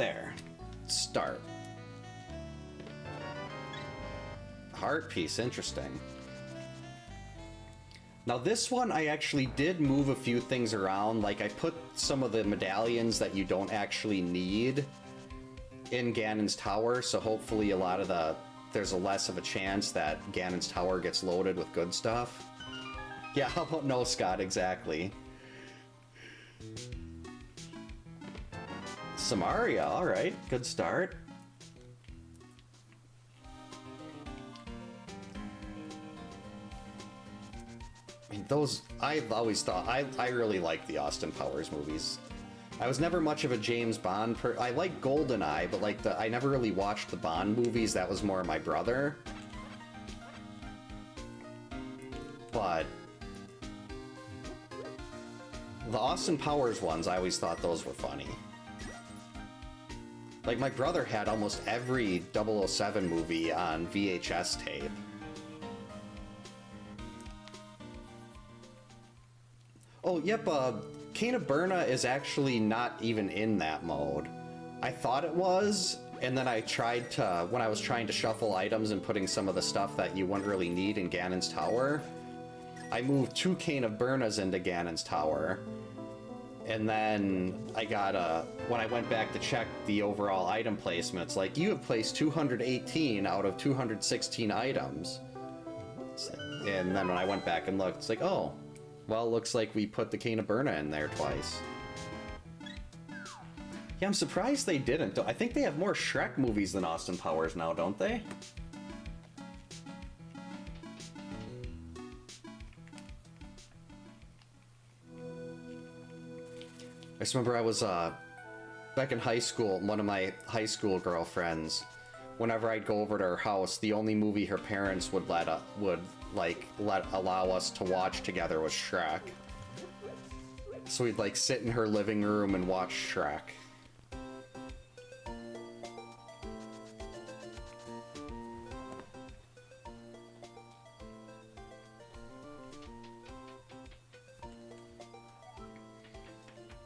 There. Start. Heart piece, interesting. Now this one, I actually did move a few things around. Like, I put some of the medallions that you don't actually need in Ganon's Tower, so hopefully a lot of there's a less of a chance that Ganon's Tower gets loaded with good stuff. Yeah, how about no, Scott, exactly. Samaria, alright, good start. I mean, those, I've always thought, I really like the Austin Powers movies. I was never much of a James Bond I like GoldenEye, but like I never really watched the Bond movies, that was more my brother. But the Austin Powers ones, I always thought those were funny. Like, my brother had almost every 007 movie on VHS tape. Oh, yep, Cane of Burna is actually not even in that mode. I thought it was, and then I tried to, when I was trying to shuffle items and putting some of the stuff that you wouldn't really need in Ganon's Tower, I moved 2 Cane of Burnas into Ganon's Tower. And then I got when I went back to check the overall item placement, it's like, you have placed 218 out of 216 items. And then when I went back and looked, it's like, oh, well, looks like we put the Cane of Burna in there twice. Yeah, I'm surprised they didn't. I think they have more Shrek movies than Austin Powers now, don't they? I just remember I was back in high school, one of my high school girlfriends, whenever I'd go over to her house, the only movie her parents would allow us to watch together was Shrek. So we'd like sit in her living room and watch Shrek.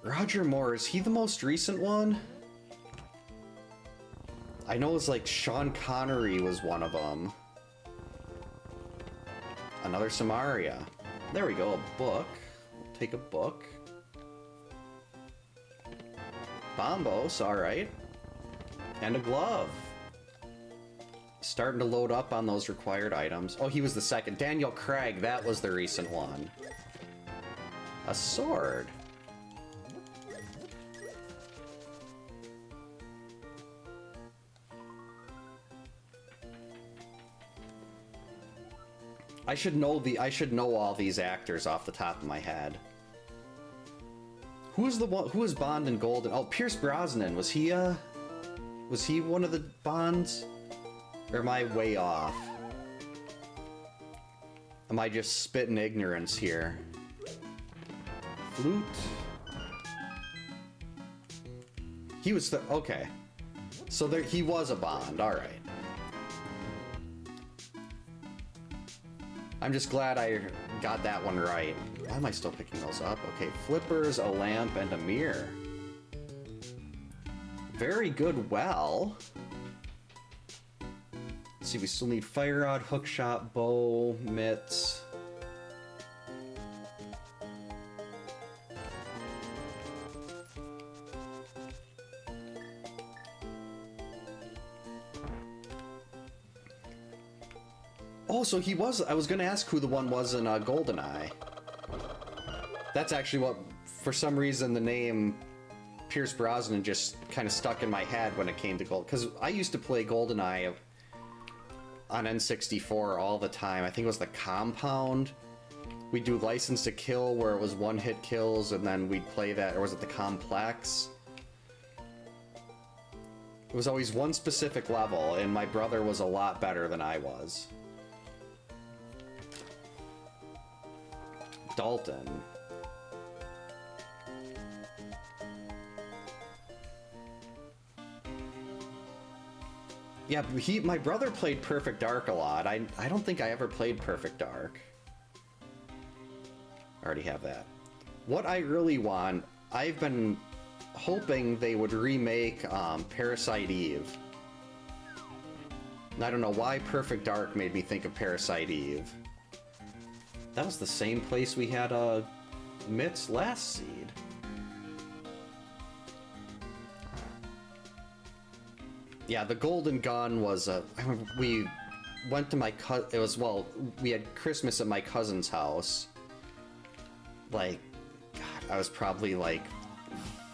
Roger Moore, is he the most recent one? I know it's like Sean Connery was one of them. Another Samaria. There we go, a book. We'll take a book. Bombos, alright. And a glove. Starting to load up on those required items. Oh, he was the second. Daniel Craig, that was the recent one. A sword. I should know all these actors off the top of my head. Who was Bond in Golden? Oh, Pierce Brosnan. Was he one of the Bonds? Or am I way off? Am I just spitting ignorance here? Flute? He was okay. So he was a Bond, alright. I'm just glad I got that one right. Why am I still picking those up? Okay, flippers, a lamp, and a mirror. Very good well. Let's see, we still need fire rod, hookshot, bow, mitts. Oh, so he was... I was going to ask who the one was in GoldenEye. That's actually what... For some reason, the name Pierce Brosnan just kind of stuck in my head when it came to Gold... Because I used to play GoldenEye on N64 all the time. I think it was the Compound. We'd do License to Kill, where it was one-hit kills, and then we'd play that... Or was it the Complex? It was always one specific level, and my brother was a lot better than I was. Dalton. Yeah, my brother played Perfect Dark a lot. I don't think I ever played Perfect Dark. I already have that. What I really want, I've been hoping they would remake Parasite Eve. And I don't know why Perfect Dark made me think of Parasite Eve. That was the same place we had Mitt's last seed. Yeah, the Golden Gun was I remember we went to my we had Christmas at my cousin's house. Like, God, I was probably like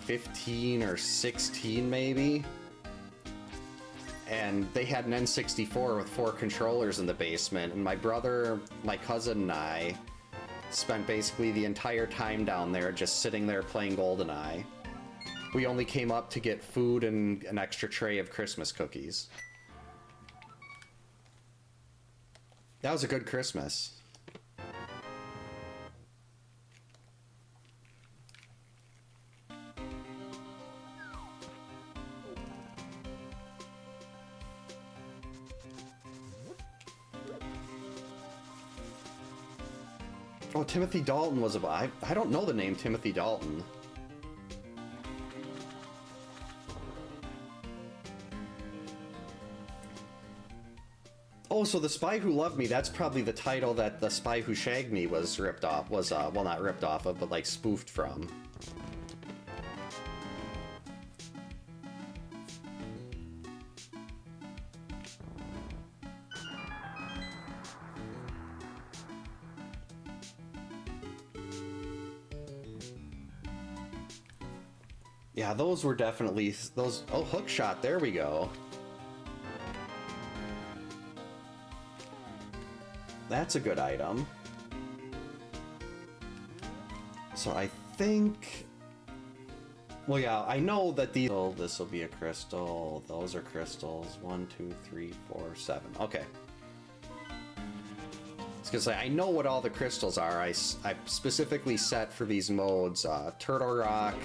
15 or 16 maybe. And they had an N64 with 4 controllers in the basement, and my brother, my cousin, and I spent basically the entire time down there just sitting there playing GoldenEye. We only came up to get food and an extra tray of Christmas cookies. That was a good Christmas. Oh, Timothy Dalton was I don't know the name Timothy Dalton. Oh, so The Spy Who Loved Me, that's probably the title that The Spy Who Shagged Me was ripped off, well, not ripped off of, but like spoofed from. Yeah, those were definitely, those, oh, Hookshot, there we go. That's a good item. So I think... Well, yeah, I know that these... Oh, this will be a crystal. Those are crystals. 1, 2, 3, 4, 7. Okay. I was gonna say, I know what all the crystals are. I specifically set for these modes Turtle Rock,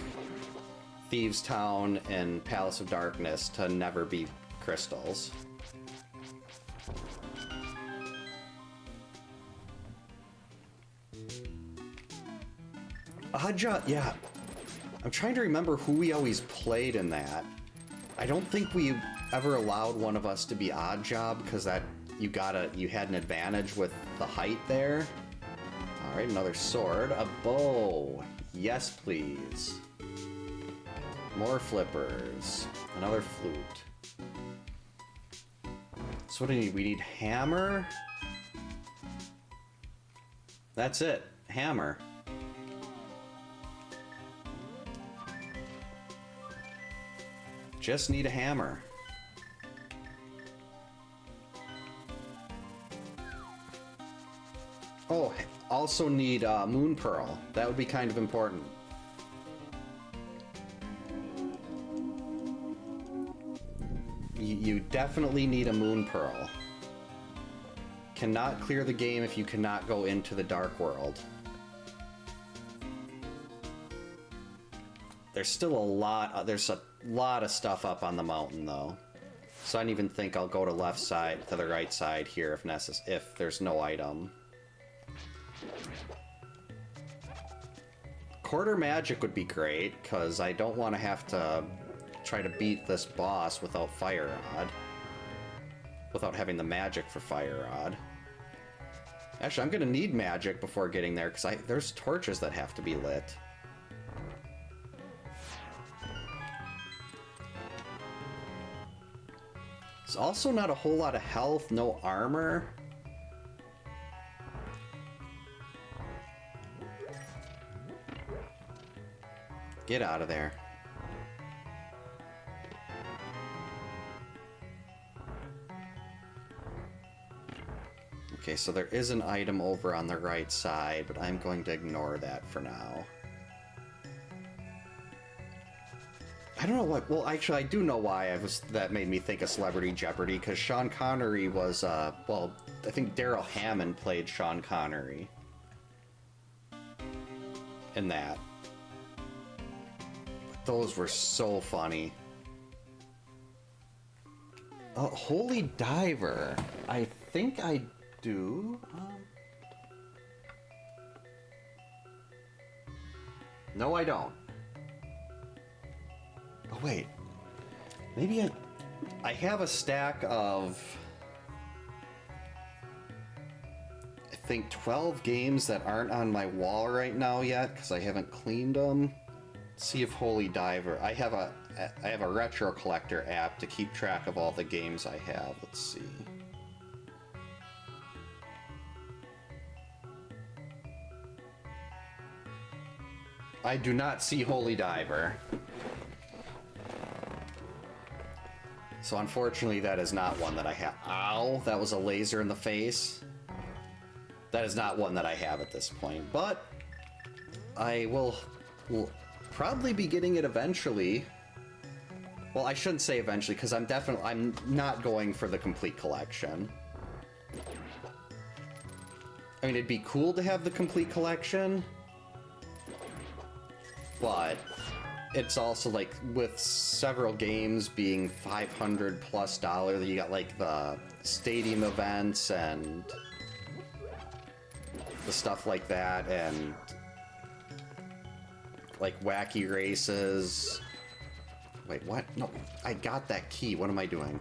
Thieves Town, and Palace of Darkness to never be crystals. Oddjob, yeah. I'm trying to remember who we always played in that. I don't think we ever allowed one of us to be Oddjob because that you had an advantage with the height there. All right, another sword, a bow. Yes, please. More flippers. Another flute. So what do we need? We need hammer. That's it. Hammer. Just need a hammer. Oh, also need Moon Pearl. That would be kind of important. You definitely need a Moon Pearl. Cannot clear the game if you cannot go into the Dark World. There's still there's a lot of stuff up on the mountain though. So I don't even think I'll go to left side, to the right side here if there's no item. Quarter magic would be great, because I don't want to have to try to beat this boss without Fire Rod. Without having the magic for Fire Rod. Actually, I'm gonna need magic before getting there, because there's torches that have to be lit. There's also not a whole lot of health, no armor. Get out of there. Okay, so there is an item over on the right side, but I'm going to ignore that for now. I don't know what. Well, actually, I do know why that made me think of Celebrity Jeopardy, because Sean Connery was, well, I think Daryl Hammond played Sean Connery in that. Those were so funny. Holy Diver. I think I do. No, I don't. Oh wait, maybe I have a stack of, I think 12 games that aren't on my wall right now yet because I haven't cleaned them. Let's see if Holy Diver. I have a retro collector app to keep track of all the games I have. Let's see. I do not see Holy Diver. So unfortunately, that is not one that I have. Ow, that was a laser in the face. That is not one that I have at this point, but I will probably be getting it eventually. Well, I shouldn't say eventually, because I'm not going for the complete collection. I mean, it'd be cool to have the complete collection, but it's also like with several games being $500+, you got like the stadium events and the stuff like that, and like wacky races. Wait, what? No, I got that key. What am I doing?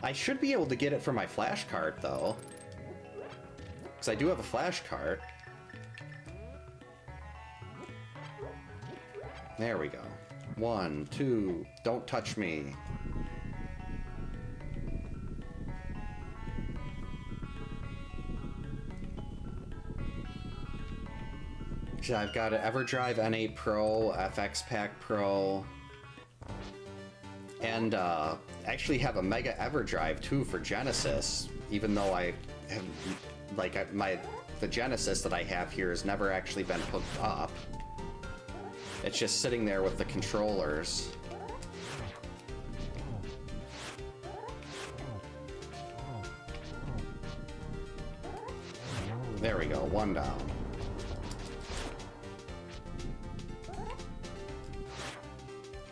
I should be able to get it for my flash card though, because I do have a flash card. There we go. 1, 2, don't touch me. I've got an EverDrive NA Pro, FX Pack Pro, and actually have a Mega EverDrive too for Genesis, even though I have, like, the Genesis that I have here has never actually been hooked up. It's just sitting there with the controllers. There we go, 1 down.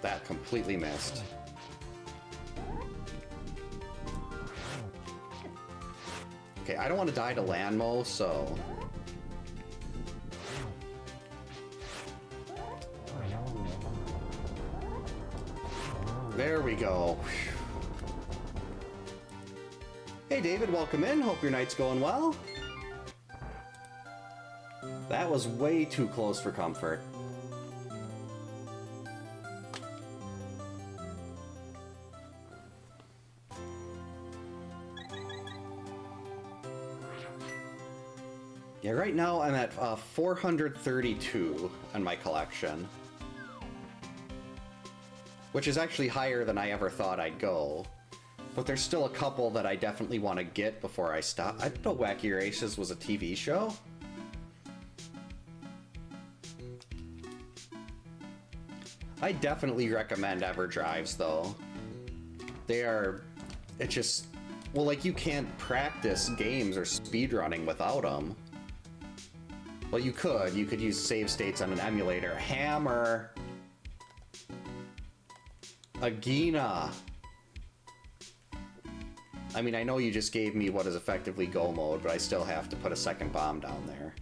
That completely missed. Okay, I don't want to die to Landmo, so... There we go. Hey David, welcome in. Hope your night's going well. That was way too close for comfort. Yeah, right now I'm at 432 on my collection, which is actually higher than I ever thought I'd go. But there's still a couple that I definitely want to get before I stop. I didn't know Wacky Races was a TV show. I definitely recommend EverDrives, though. It's just, well, like, you can't practice games or speedrunning without them. Well, you could use save states on an emulator. Hammer! Agina! I mean, I know you just gave me what is effectively go mode, but I still have to put a second bomb down there.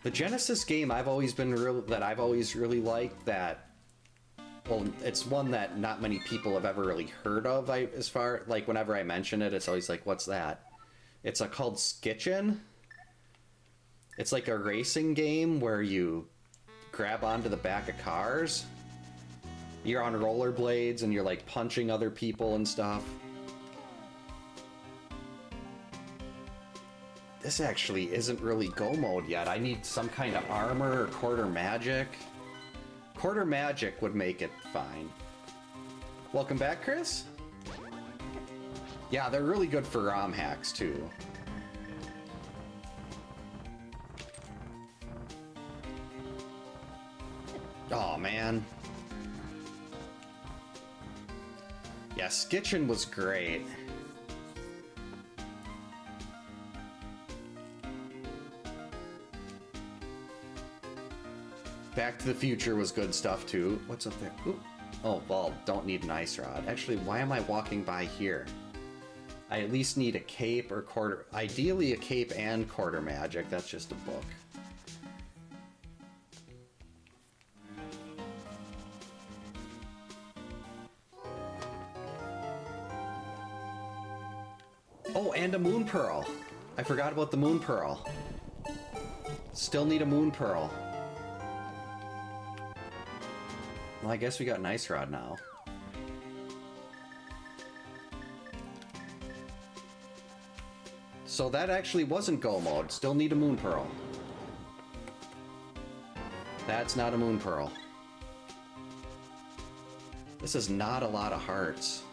The Genesis game I've always really liked, that, well, it's one that not many people have ever really heard of. Like, whenever I mention it, it's always like, what's that? It's called Skitchin'. It's like a racing game where you grab onto the back of cars. You're on rollerblades and you're like punching other people and stuff. This actually isn't really go mode yet. I need some kind of armor or quarter magic. Quarter magic would make it fine. Welcome back, Chris. Yeah, they're really good for ROM hacks too. Oh man. Yeah, Skitchin' was great. Back to the Future was good stuff too. What's up there? Ooh. Oh, well, don't need an ice rod. Actually, why am I walking by here? I at least need a cape or quarter... Ideally a cape and quarter magic. That's just a book. Oh, and a moon pearl. I forgot about the moon pearl. Still need a moon pearl. Well, I guess we got an ice rod now. So that actually wasn't go mode. Still need a moon pearl. That's not a moon pearl. This is not a lot of hearts.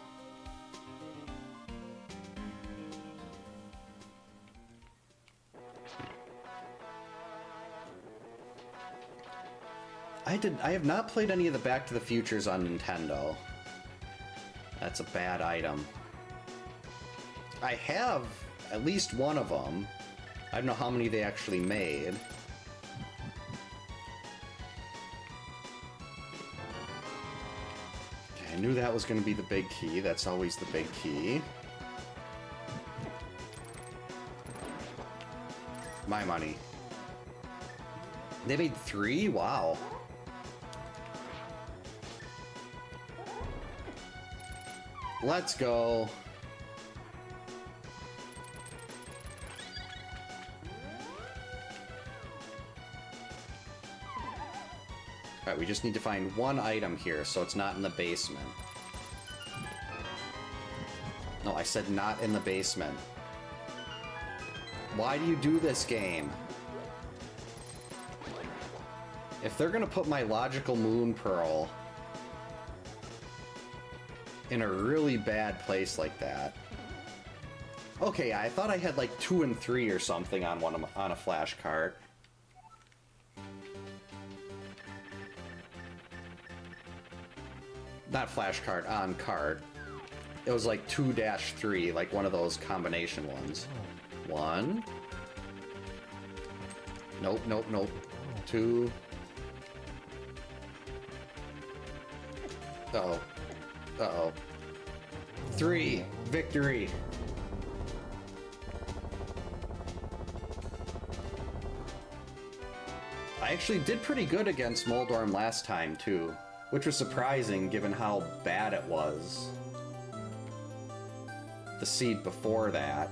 I have not played any of the Back to the Futures on Nintendo. That's a bad item. I have at least one of them. I don't know how many they actually made. Okay, I knew that was going to be the big key. That's always the big key. My money. They made 3? Wow. Let's go. Alright, we just need to find one item here, so it's not in the basement. No, I said not in the basement. Why do you do this game? If they're gonna put my logical moon pearl in a really bad place like that. Okay, I thought I had like 2 and 3 or something on on a flash cart. Not flash cart, on cart. It was like 2-3, like one of those combination ones. 1. Nope, nope, nope. 2. Uh-oh. Uh-oh. 3. Victory. I actually did pretty good against Moldorm last time, too. Which was surprising, given how bad it was. The seed before that.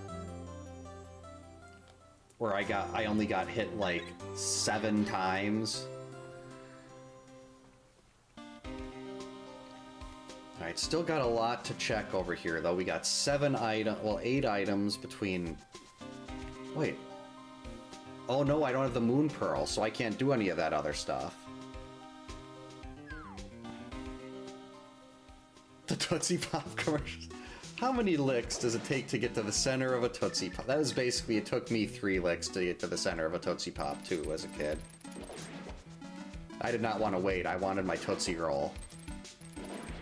Where I only got hit, like, 7 times. Alright, still got a lot to check over here, though. We got 8 items between... Wait. Oh no, I don't have the moon pearl, so I can't do any of that other stuff. The Tootsie Pop commercials. How many licks does it take to get to the center of a Tootsie Pop? That was basically, it took me 3 licks to get to the center of a Tootsie Pop, too, as a kid. I did not want to wait, I wanted my Tootsie Roll.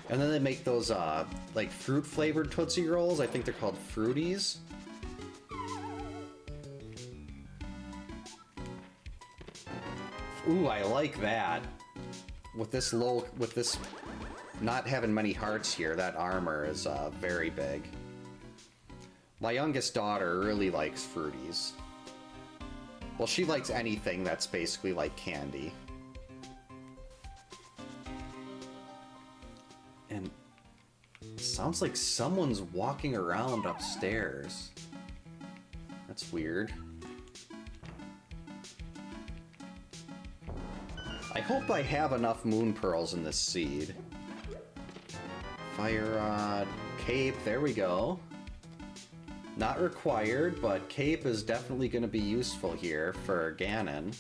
And then they make those, like, fruit-flavored Tootsie Rolls. I think they're called Fruities. Ooh, I like that. With this not having many hearts here, that armor is, very big. My youngest daughter really likes Fruities. Well, she likes anything that's basically like candy. And it sounds like someone's walking around upstairs. That's weird. I hope I have enough moon pearls in this seed. Fire rod, cape, there we go. Not required, but cape is definitely going to be useful here for Ganon.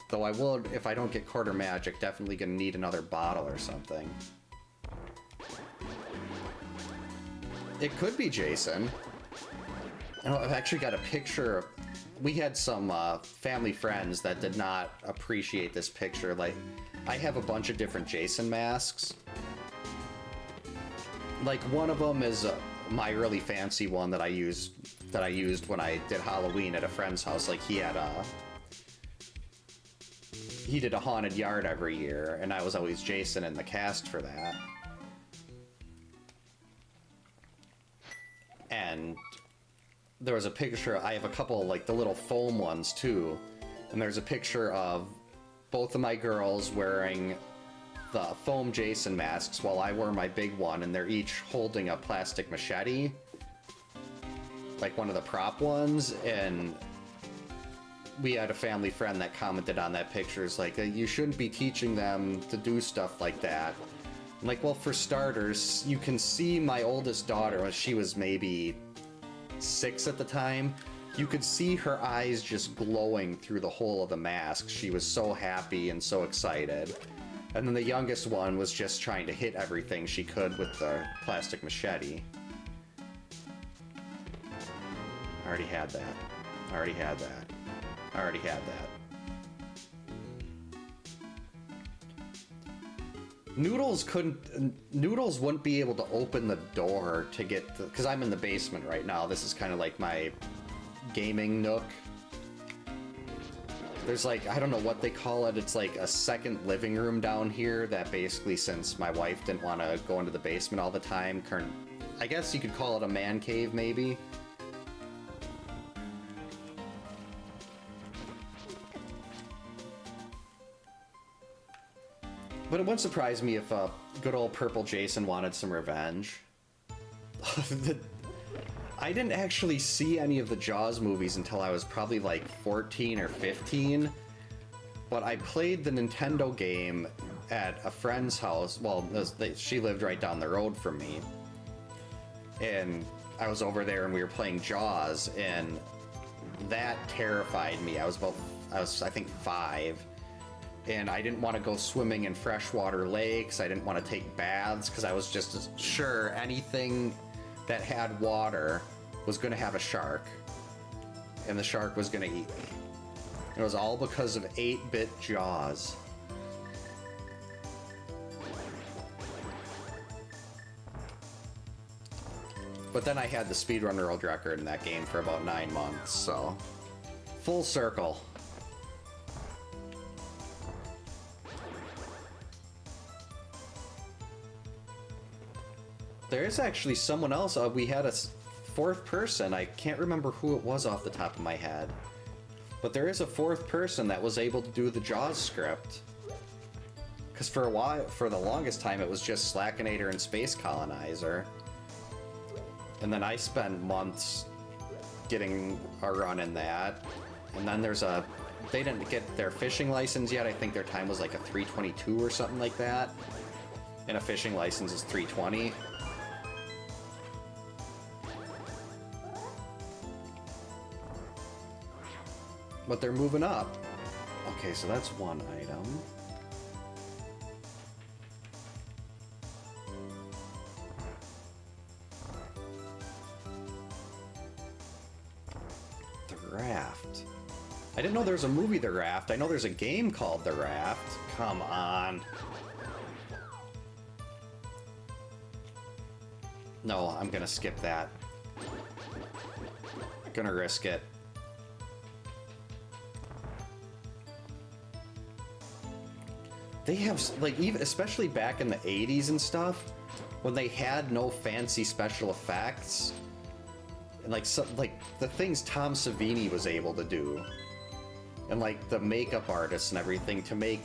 Though I will, if I don't get quarter magic, definitely going to need another bottle or something. It could be Jason. I know, I've actually got a picture of... We had some family friends that did not appreciate this picture. Like, I have a bunch of different Jason masks. Like, one of them is my really fancy one that I used when I did Halloween at a friend's house. Like, he did a haunted yard every year, and I was always Jason in the cast for that. And there was a picture, I have a couple, like, the little foam ones, too. And there's a picture of both of my girls wearing the foam Jason masks while I wear my big one, and they're each holding a plastic machete. like one of the prop ones, and we had a family friend that commented on that picture. It's like, you shouldn't be teaching them to do stuff like that. I'm like, well, for starters, you can see my oldest daughter, when she was maybe 6 at the time, you could see her eyes just glowing through the hole of the mask. She was so happy and so excited. And then the youngest one was just trying to hit everything she could with the plastic machete. I already had that. I already had that. I already had that. Noodles wouldn't be able to open the door to get the, because I'm in the basement right now. This is kind of like my gaming nook. There's like, I don't know what they call it. It's like a second living room down here that basically, since my wife didn't want to go into the basement all the time, I guess you could call it a man cave maybe. But it wouldn't surprise me if good old Purple Jason wanted some revenge. I didn't actually see any of the Jaws movies until I was probably like 14 or 15. But I played the Nintendo game at a friend's house. Well, she lived right down the road from me. And I was over there and we were playing Jaws, and that terrified me. I was I think 5. And I didn't want to go swimming in freshwater lakes. I didn't want to take baths because I was just sure anything that had water was going to have a shark. And the shark was going to eat me. It was all because of 8-bit Jaws. But then I had the speedrun world record in that game for about 9 months, so full circle. There is actually someone else. We had a 4th person. I can't remember who it was off the top of my head. But there is a 4th person that was able to do the Jaws script. Because for a while, for the longest time, it was just Slackinator and Space Colonizer. And then I spent months getting a run in that. And then they didn't get their fishing license yet. I think their time was like a 322 or something like that. And a fishing license is 320. But they're moving up. Okay, so that's one item. The Raft. I didn't know there was a movie, The Raft. I know there's a game called The Raft. Come on. No, I'm gonna skip that. Gonna risk it. They have, like, even especially back in the 80s and stuff, when they had no fancy special effects, and like the things Tom Savini was able to do, and like the makeup artists and everything to make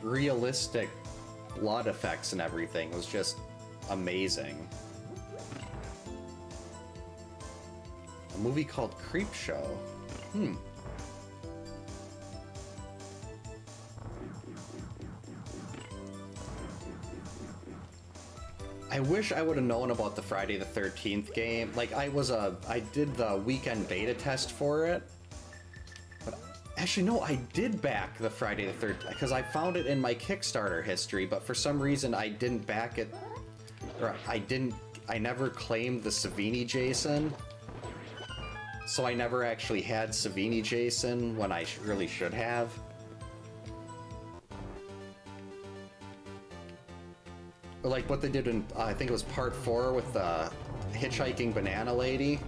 realistic blood effects and everything was just amazing. A movie called Creepshow. I wish I would have known about the Friday the 13th game. Like, I did the weekend beta test for it. But actually, no, I did back the Friday the 13th because I found it in my Kickstarter history, but for some reason I didn't back it. Or I never claimed the Savini Jason. So I never actually had Savini Jason when I really should have. Like what they did in, I think it was part 4 with the hitchhiking banana lady.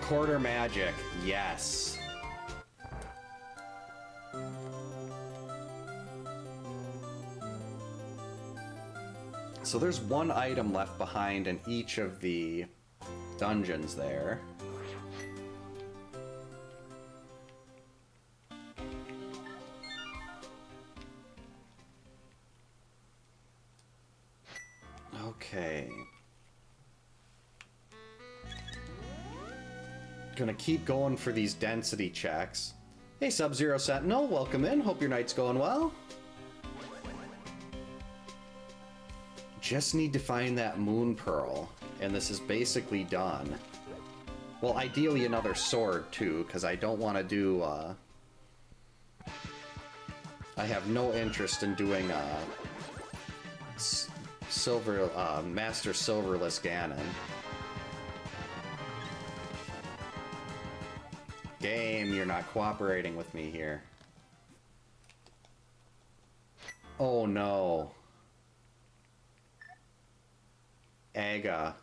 Quarter magic, yes. So there's one item left behind in each of the dungeons there. Okay. Gonna keep going for these density checks. Hey, Sub-Zero Sentinel, welcome in. Hope your night's going well. Just need to find that moon pearl, and this is basically done. Well, ideally another sword, too, because I don't want to do, I have no interest in doing, Master Silverless Ganon. Game, you're not cooperating with me here. Oh no. Aga.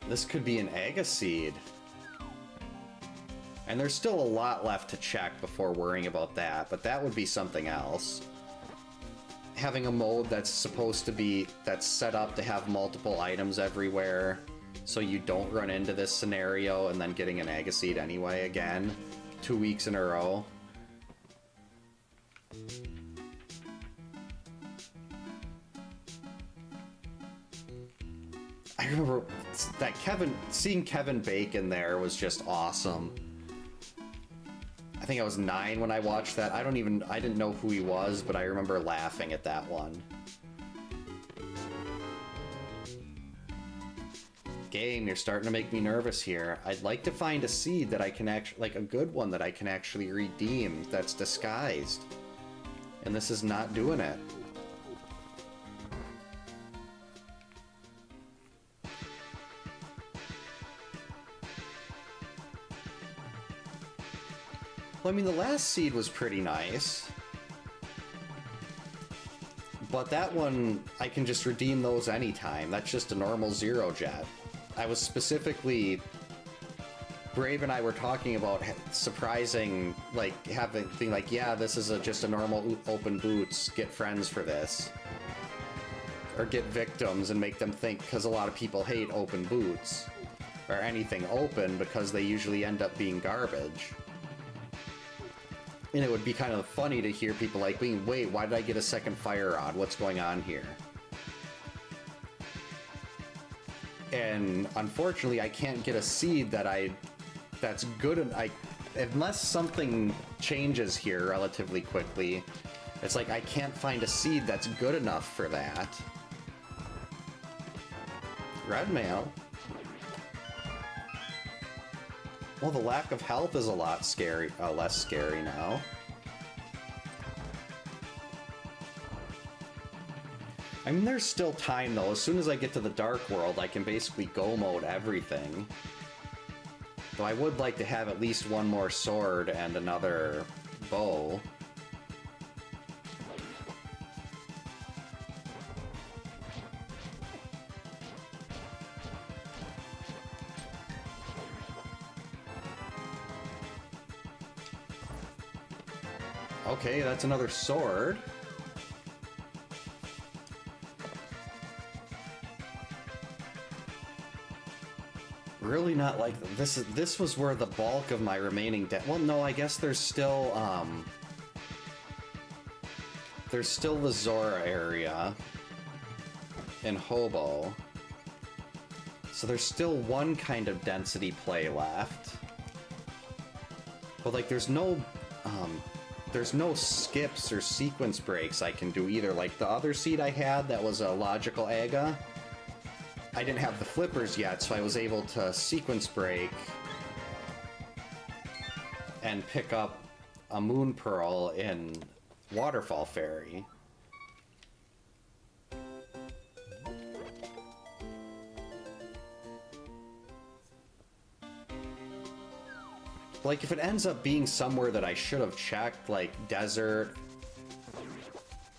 This could be an Aga seed. And there's still a lot left to check before worrying about that, but that would be something else. Having a mode that's supposed to be, that's set up to have multiple items everywhere, so you don't run into this scenario and then getting an Aga seed anyway again, 2 weeks in a row. I remember that seeing Kevin Bacon there was just awesome. I think I was 9 when I watched that. I didn't know who he was, but I remember laughing at that one. Game, you're starting to make me nervous here. I'd like to find a seed that I can actually, like a good one that I can actually redeem that's disguised. And this is not doing it. Well, I mean, the last seed was pretty nice. But that one, I can just redeem those anytime. That's just a normal Zero Jet. I was specifically... Brave and I were talking about surprising, like, being like, yeah, this is just a normal open boots, get friends for this. Or get victims and make them think, because a lot of people hate open boots. Or anything open, because they usually end up being garbage. And it would be kind of funny to hear people like, wait, why did I get a second fire rod? What's going on here? And unfortunately, I can't get a seed that's good. Unless something changes here relatively quickly, it's like I can't find a seed that's good enough for that. Red mail. Well, the lack of health is a lot scary, less scary now. I mean, there's still time, though. As soon as I get to the Dark World, I can basically go mode everything. Though I would like to have at least one more sword and another bow. Okay, that's another sword. Really not like this. This was where the bulk of my remaining well, no, I guess there's still the Zora area in Hobo. So there's still one kind of density play left. But like there's no skips or sequence breaks I can do either. Like the other seed I had that was a logical Aga, I didn't have the flippers yet, so I was able to sequence break and pick up a Moon Pearl in Waterfall Fairy. Like, if it ends up being somewhere that I should have checked, like desert,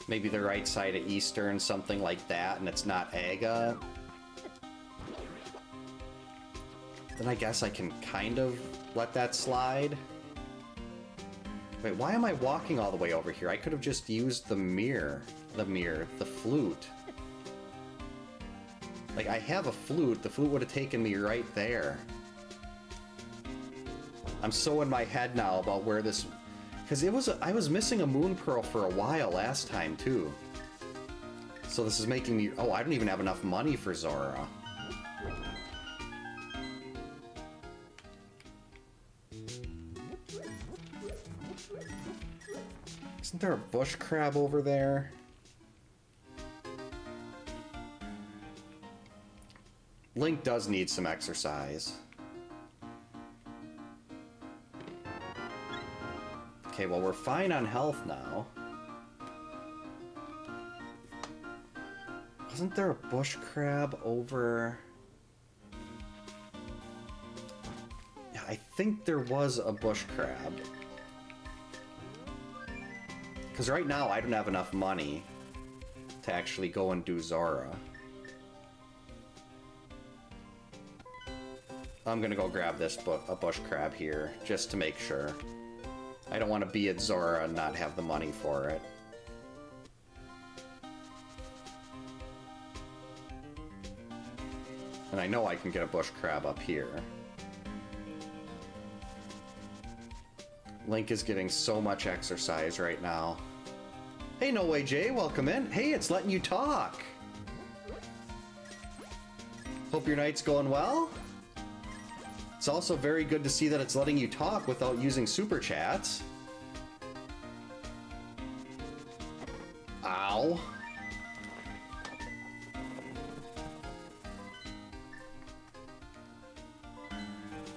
maybe the right side of Eastern, something like that, and it's not Aga, then I guess I can kind of let that slide. Wait, why am I walking all the way over here? I could have just used the flute. Like, I have a flute. The flute would have taken me right there. I'm so in my head now about where this... Because I was missing a moon pearl for a while last time, too. So this is making me... Oh, I don't even have enough money for Zora. Isn't there a bush crab over there? Link does need some exercise. Okay, well, we're fine on health now. Wasn't there a bush crab over... Yeah, I think there was a bush crab. Because right now, I don't have enough money to actually go and do Zora. I'm gonna go grab this a bush crab here, just to make sure. I don't want to be at Zora and not have the money for it. And I know I can get a bush crab up here. Link is getting so much exercise right now. Hey, No Way Jay, welcome in. Hey, it's letting you talk. Hope your night's going well. It's also very good to see that it's letting you talk without using super chats. Ow.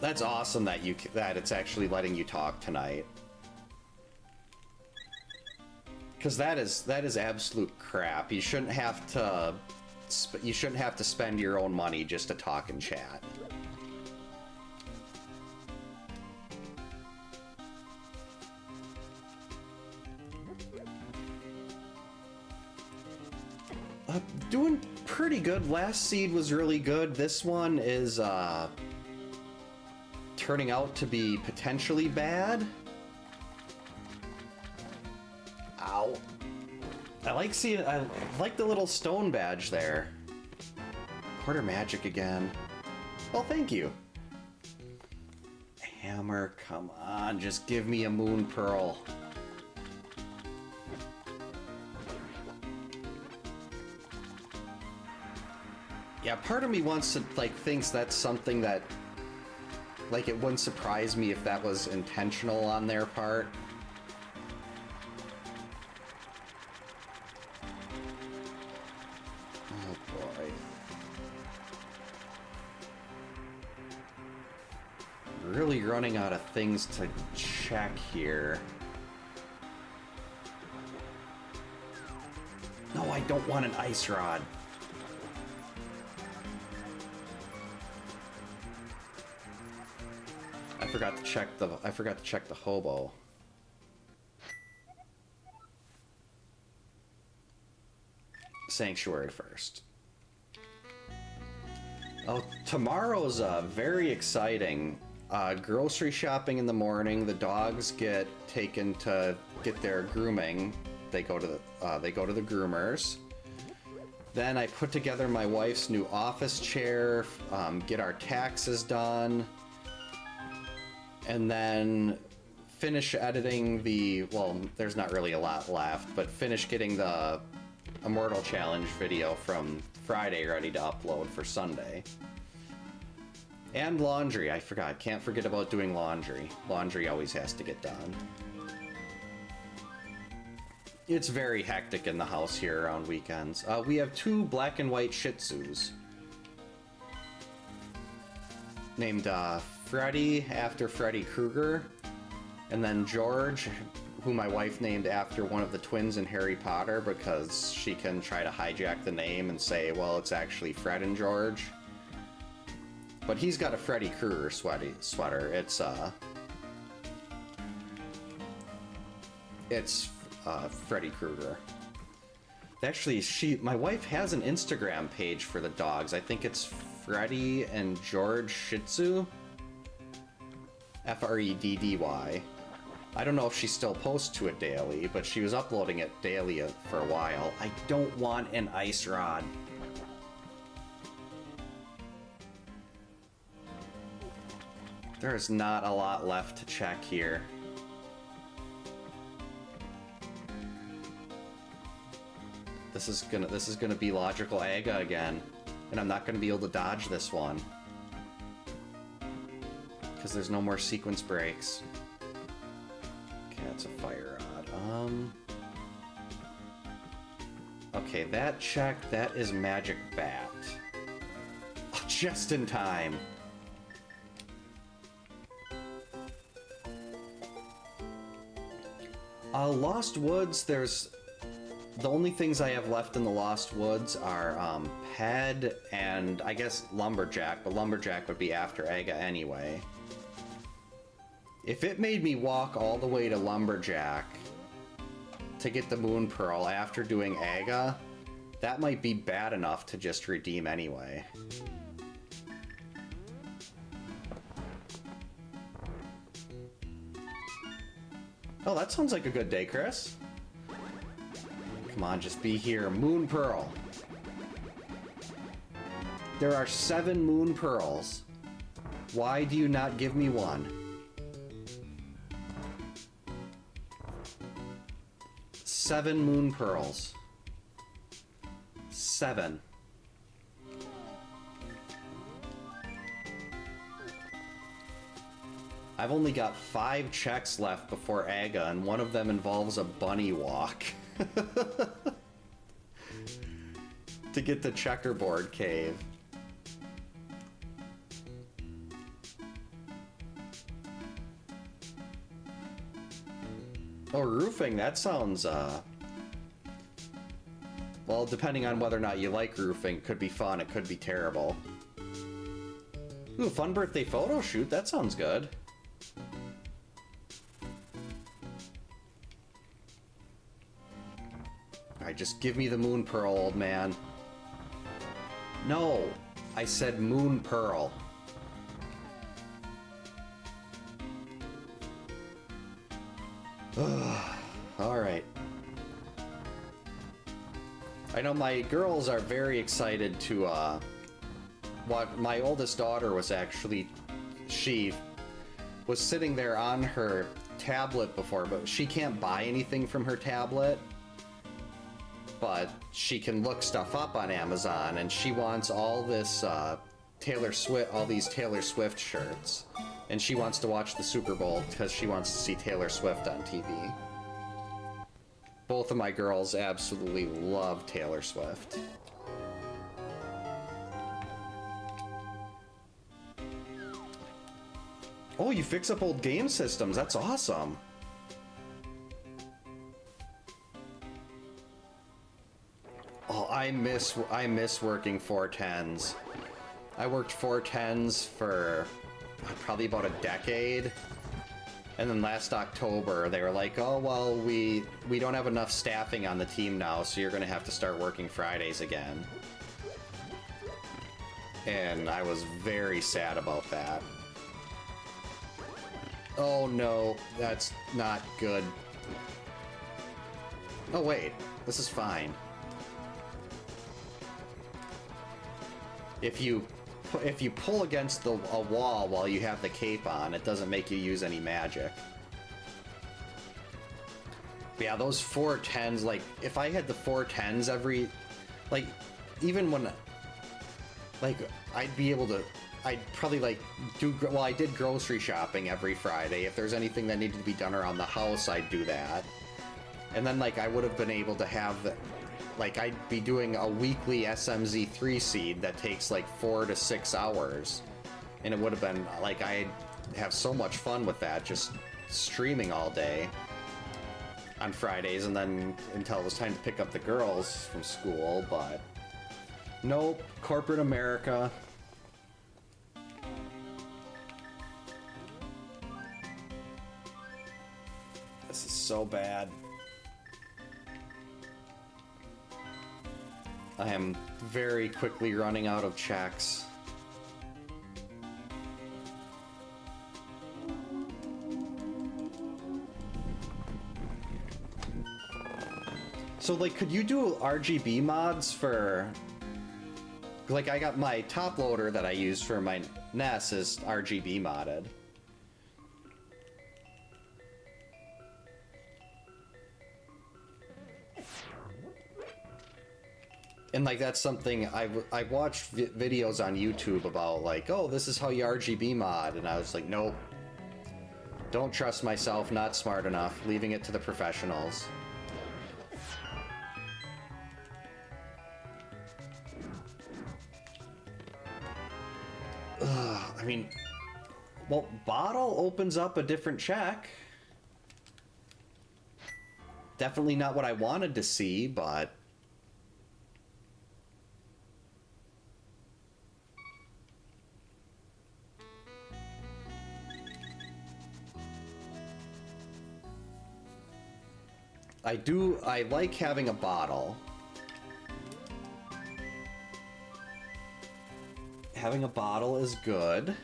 That's awesome that it's actually letting you talk tonight. Because that is absolute crap. You shouldn't have to spend your own money just to talk and chat. Doing pretty good. Last seed was really good. This one is turning out to be potentially bad. Ow. I like the little stone badge there. Quarter magic again. Well, thank you. Hammer, come on, just give me a moon pearl. Yeah, part of me wants to, thinks that's something that, it wouldn't surprise me if that was intentional on their part. Oh boy. Really running out of things to check here. No, I don't want an ice rod. I forgot to check the hobo. Sanctuary first. Oh, tomorrow's very exciting. Grocery shopping in the morning. The dogs get taken to get their grooming. They go to the groomers. Then I put together my wife's new office chair. Get our taxes done. And then finish editing well, there's not really a lot left, but finish getting the Immortal Challenge video from Friday ready to upload for Sunday. And laundry, I forgot. Can't forget about doing laundry. Laundry always has to get done. It's very hectic in the house here on weekends. We have 2 black and white Shih Tzus. Named Freddy after Freddy Krueger, and then George, who my wife named after one of the twins in Harry Potter because she can try to hijack the name and say, well, it's actually Fred and George. But he's got a Freddy Krueger sweater. It's Freddy Krueger. Actually, my wife has an Instagram page for the dogs. I think it's Freddy and George Shih Tzu. Freddy. I don't know if she still posts to it daily, but she was uploading it daily for a while. I don't want an ice rod. There is not a lot left to check here. This is gonna be logical Aga again. And I'm not gonna be able to dodge this one. Because there's no more sequence breaks. Okay, that's a fire rod. Okay, that check, that is magic bat. Oh, just in time. Lost Woods, there's... The only things I have left in the Lost Woods are, Head and, I guess, Lumberjack, but Lumberjack would be after Aga anyway. If it made me walk all the way to Lumberjack to get the Moon Pearl after doing Aga, that might be bad enough to just redeem anyway. Oh, that sounds like a good day, Chris. Come on, just be here. Moon Pearl. There are 7 Moon Pearls. Why do you not give me one? 7 Moon Pearls. 7. I've only got 5 checks left before Aga, and one of them involves a bunny walk. To get the checkerboard cave. Oh, roofing, that sounds, well, depending on whether or not you like roofing, it could be fun, it could be terrible. Ooh, fun birthday photo shoot, that sounds good. Alright, just give me the Moon Pearl, old man. No, I said Moon Pearl. Alright. I know my girls are very excited to, what my oldest daughter was actually, she was sitting there on her tablet before, but she can't buy anything from her tablet. But she can look stuff up on Amazon, and she wants all this, Taylor Swift, all these Taylor Swift shirts. And she wants to watch the Super Bowl because she wants to see Taylor Swift on TV. Both of my girls absolutely love Taylor Swift. Oh, you fix up old game systems. That's awesome. Oh, I miss working 410s. I worked 410s for probably about a decade. And then last October, they were like, oh, well, we don't have enough staffing on the team now, so you're going to have to start working Fridays again. And I was very sad about that. Oh, no, that's not good. Oh, wait, this is fine. If you pull against a wall while you have the cape on, it doesn't make you use any magic. But yeah, those 410s, like, if I had the 410s every... Like, even when... Like, I'd be able to... I'd probably, like, do... Well, I did grocery shopping every Friday. If there's anything that needed to be done around the house, I'd do that. And then, like, I would have been able to have... Like, I'd be doing a weekly SMZ3 seed that takes, like, 4 to 6 hours. And it would have been, like, I'd have so much fun with that, just streaming all day on Fridays, and then until it was time to pick up the girls from school, but... Nope, corporate America. This is so bad. I am very quickly running out of checks. So, like, could you do RGB mods for... Like, I got my top loader that I use for my NES is RGB modded. And like that's something I watched videos on YouTube about, like, oh, this is how you RGB mod, and I was like, nope, don't trust myself, not smart enough, leaving it to the professionals. I mean, well, bottle opens up a different check. Definitely not what I wanted to see, but I like having a bottle. Having a bottle is good.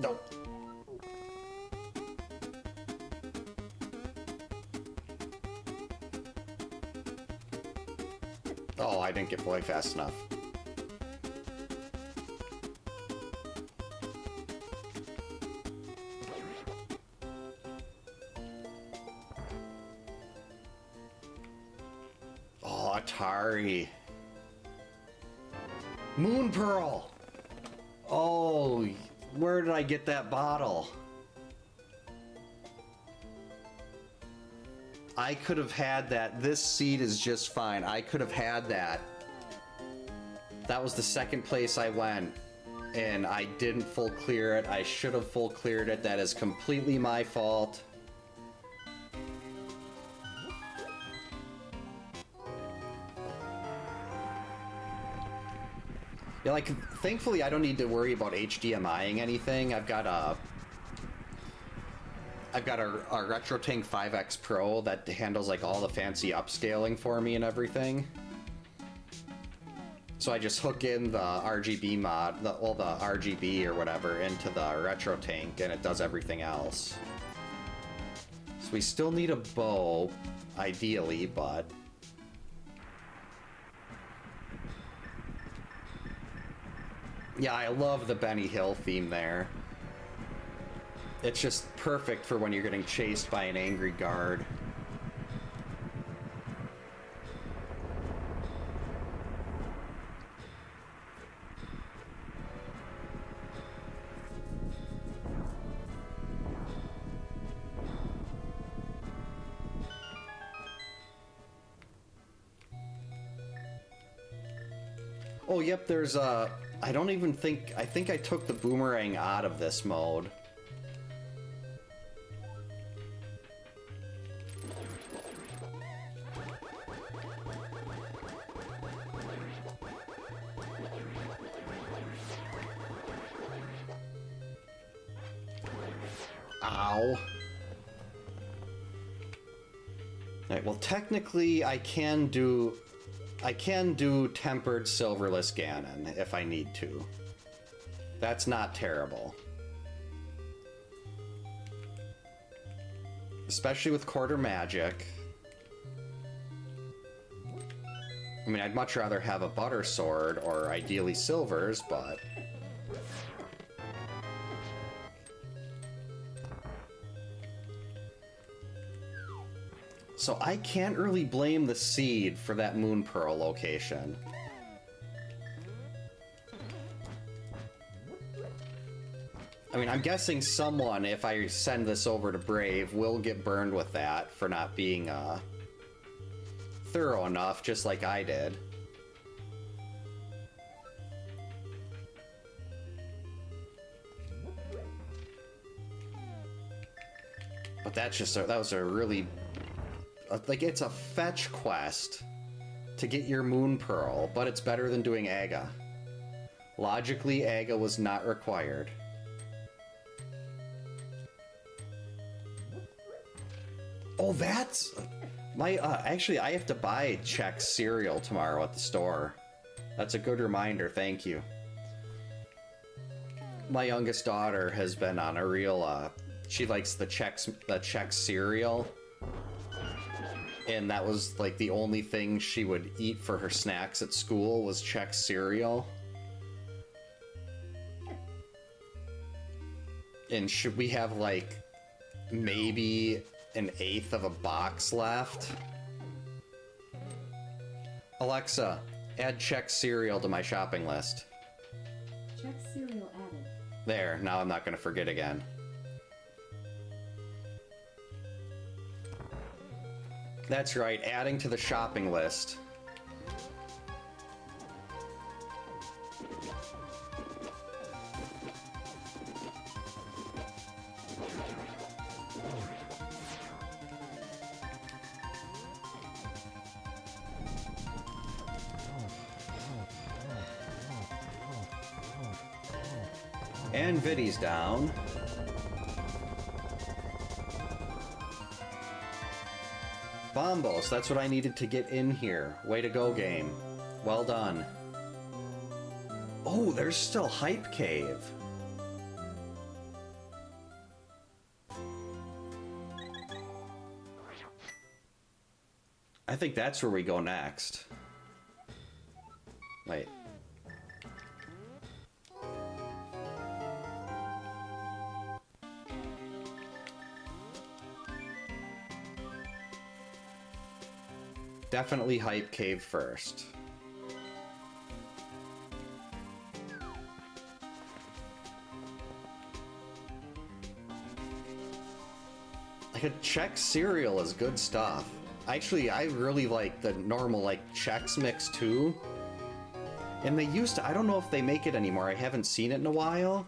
No. Oh, I didn't get boy fast enough. Oh, Atari. Moon Pearl! Oh, where did I get that bottle? I could have had that. This seed is just fine. I could have had that. That was the second place I went, and I didn't full clear it. I should have full cleared it. That is completely my fault. Yeah, like, thankfully I don't need to worry about HDMIing anything. I've got a RetroTank 5X Pro that handles like all the fancy upscaling for me and everything. So I just hook in the RGB mod, the RGB or whatever into the RetroTank, and it does everything else. So we still need a bow, ideally, but yeah, I love the Benny Hill theme there. It's just perfect for when you're getting chased by an angry guard. Oh, yep, there's a... I don't even think... I think I took the boomerang out of this mode. Ow. Alright, well, technically I can do tempered silverless Ganon if I need to. That's not terrible. Especially with quarter magic. I mean, I'd much rather have a butter sword or ideally silvers, but... So I can't really blame the seed for that Moon Pearl location. I mean, I'm guessing someone, if I send this over to Brave, will get burned with that for not being thorough enough, just like I did. But that's just that was a really... like, it's a fetch quest to get your Moon Pearl, but it's better than doing Aga. Logically, Aga was not required. Oh, that's... my, actually, I have to buy Chex cereal tomorrow at the store. That's a good reminder, thank you. My youngest daughter has been on a real, she likes the Chex cereal. And that was like the only thing she would eat for her snacks at school was Chex cereal. And should we have like maybe an eighth of a box left. Alexa, add Chex cereal to my shopping list. Chex cereal added. There, now I'm not going to forget again. That's right, adding to the shopping list. And Viddy's down. Bombos, that's what I needed to get in here. Way to go, game. Well done. Oh, there's still Hype Cave. I think that's where we go next. Wait. Definitely Hype Cave first. Like a Chex cereal is good stuff. Actually, I really like the normal like Chex Mix too. And they used to, I don't know if they make it anymore. I haven't seen it in a while.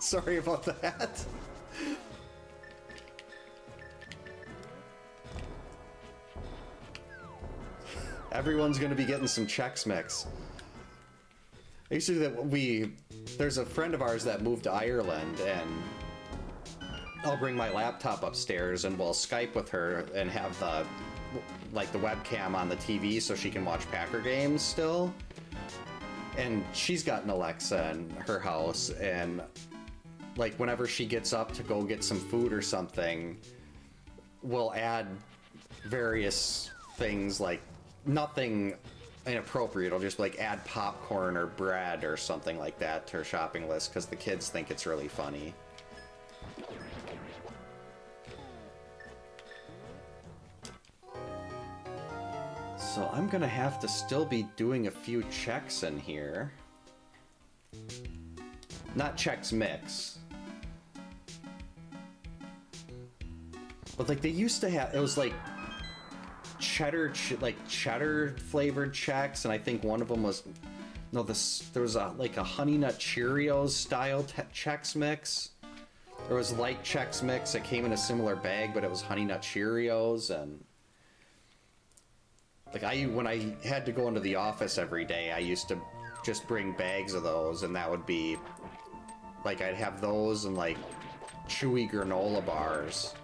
Sorry about that. Everyone's gonna be getting some Chex Mix. Actually, there's a friend of ours that moved to Ireland, and I'll bring my laptop upstairs and we'll Skype with her and have the webcam on the TV so she can watch Packer games still. And she's got an Alexa in her house, and like whenever she gets up to go get some food or something, we'll add various things, like nothing inappropriate. It'll just like add popcorn or bread or something like that to her shopping list because the kids think it's really funny. So I'm gonna have to still be doing a few checks in here. Not Chex Mix. But like they used to have, it was like cheddar flavored Chex, and I think one of them was, no, there was like a Honey Nut Cheerios style Chex Mix. There was like Chex Mix that came in a similar bag, but it was Honey Nut Cheerios. And like when I had to go into the office every day, I used to just bring bags of those, and that would be like I'd have those and like chewy granola bars.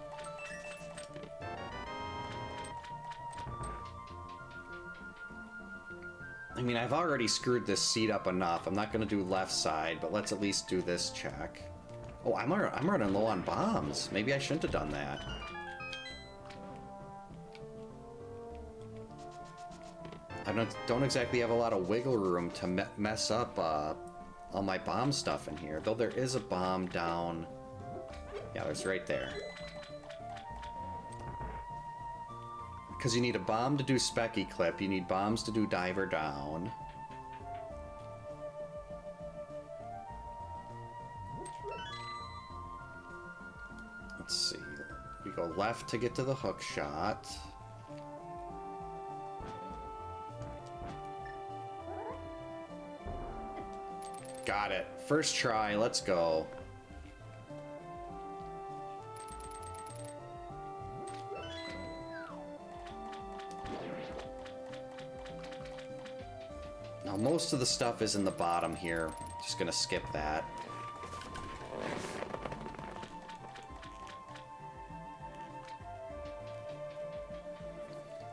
I mean, I've already screwed this seat up enough. I'm not going to do left side, but let's at least do this check. Oh, I'm running low on bombs. Maybe I shouldn't have done that. I don't exactly have a lot of wiggle room to mess up all my bomb stuff in here. Though there is a bomb down... Yeah, there's right there. Because you need a bomb to do Specky Clip, you need bombs to do Diver Down. Let's see. We go left to get to the hook shot. Got it. First try, let's go. Now, most of the stuff is in the bottom here. Just gonna skip that.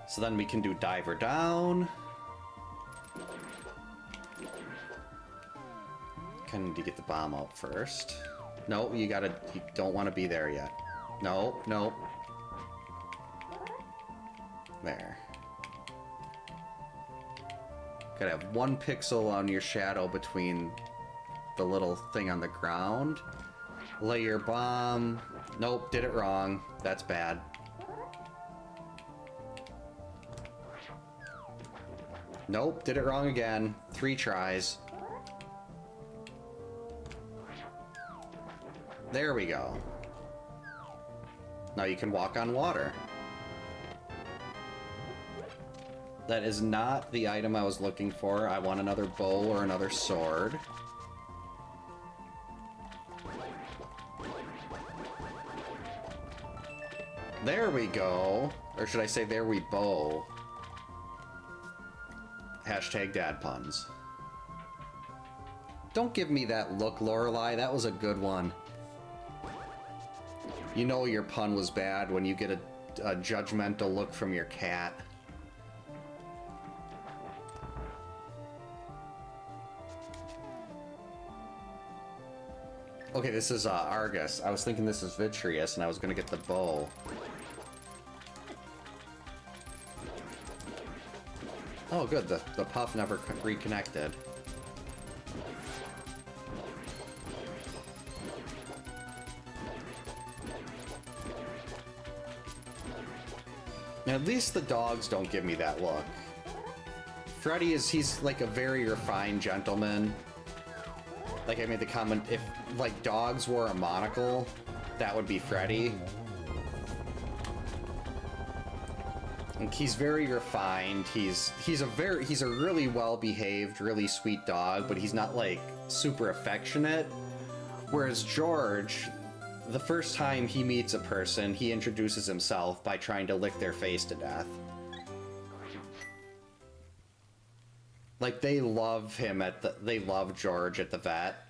So then we can do Diver Down. Kind of need to get the bomb out first. No, you don't want to be there yet. No, no. There. Gotta have 1 pixel on your shadow between the little thing on the ground. Lay your bomb. Nope, did it wrong. That's bad. Nope, did it wrong again. 3 tries. There we go. Now you can walk on water. That is not the item I was looking for. I want another bow or another sword. There we go. Or should I say there we bow. Hashtag dad puns. Don't give me that look, Lorelai. That was a good one. You know your pun was bad when you get a judgmental look from your cat. Okay, this is Argus. I was thinking this is Vitreous, and I was gonna get the bow. Oh, good. The puff never reconnected. At least the dogs don't give me that look. Freddy he's like a very refined gentleman. Like I made the comment, if like dogs wore a monocle, that would be Freddy. And he's very refined. He's a really well-behaved, really sweet dog, but he's not like super affectionate. Whereas George, the first time he meets a person, he introduces himself by trying to lick their face to death. Like, they love him they love George at the vet.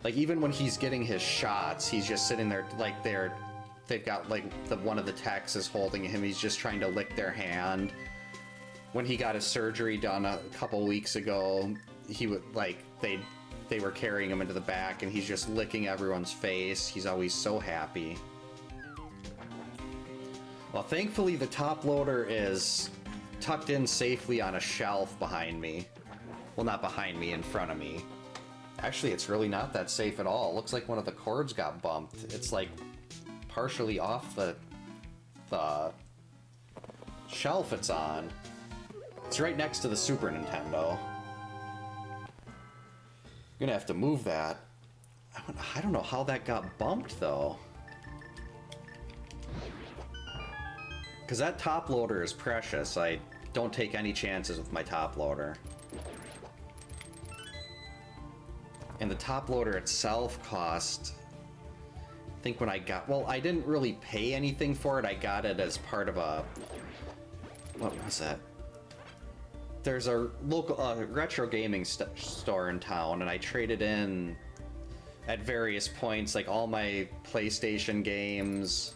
Like, even when he's getting his shots, he's just sitting there, like, they've got, like, one of the techs is holding him, he's just trying to lick their hand. When he got his surgery done a couple weeks ago, he would, like, they were carrying him into the back, and he's just licking everyone's face. He's always so happy. Well, thankfully, the top loader is tucked in safely on a shelf behind me. Well, not behind me, in front of me. Actually, it's really not that safe at all. It looks like one of the cords got bumped. It's like partially off the shelf it's on. It's right next to the Super Nintendo. I'm gonna have to move that. I don't know how that got bumped though. Because that top loader is precious. I don't take any chances with my top loader. And the top loader itself cost, I think when I got, well, I didn't really pay anything for it. I got it as part of a, what was that? There's a local retro gaming store in town, and I traded in at various points, like all my PlayStation games,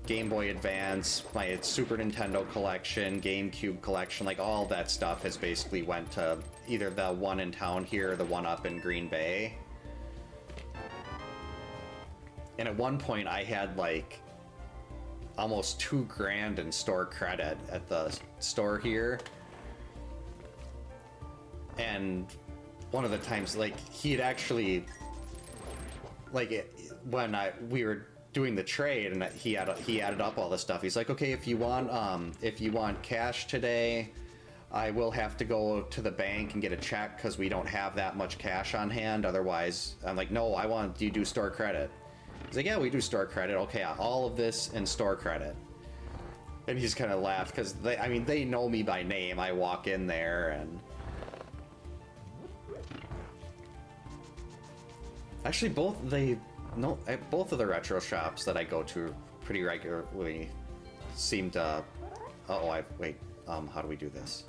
Game Boy Advance, my Super Nintendo collection, GameCube collection, like all that stuff has basically went to either the one in town here or the one up in Green Bay. And at one point I had like almost $2,000 in store credit at the store here. And one of the times, like, he had actually, like, when we were doing the trade, and he added up all the stuff. He's like, okay, if you want cash today, I will have to go to the bank and get a check because we don't have that much cash on hand. Otherwise, I'm like, no, do you do store credit? He's like, yeah, we do store credit. Okay, all of this in store credit. And he just kind of laughed because they know me by name. I walk in there and. Actually, both of the retro shops that I go to pretty regularly seem to. Wait. How do we do this?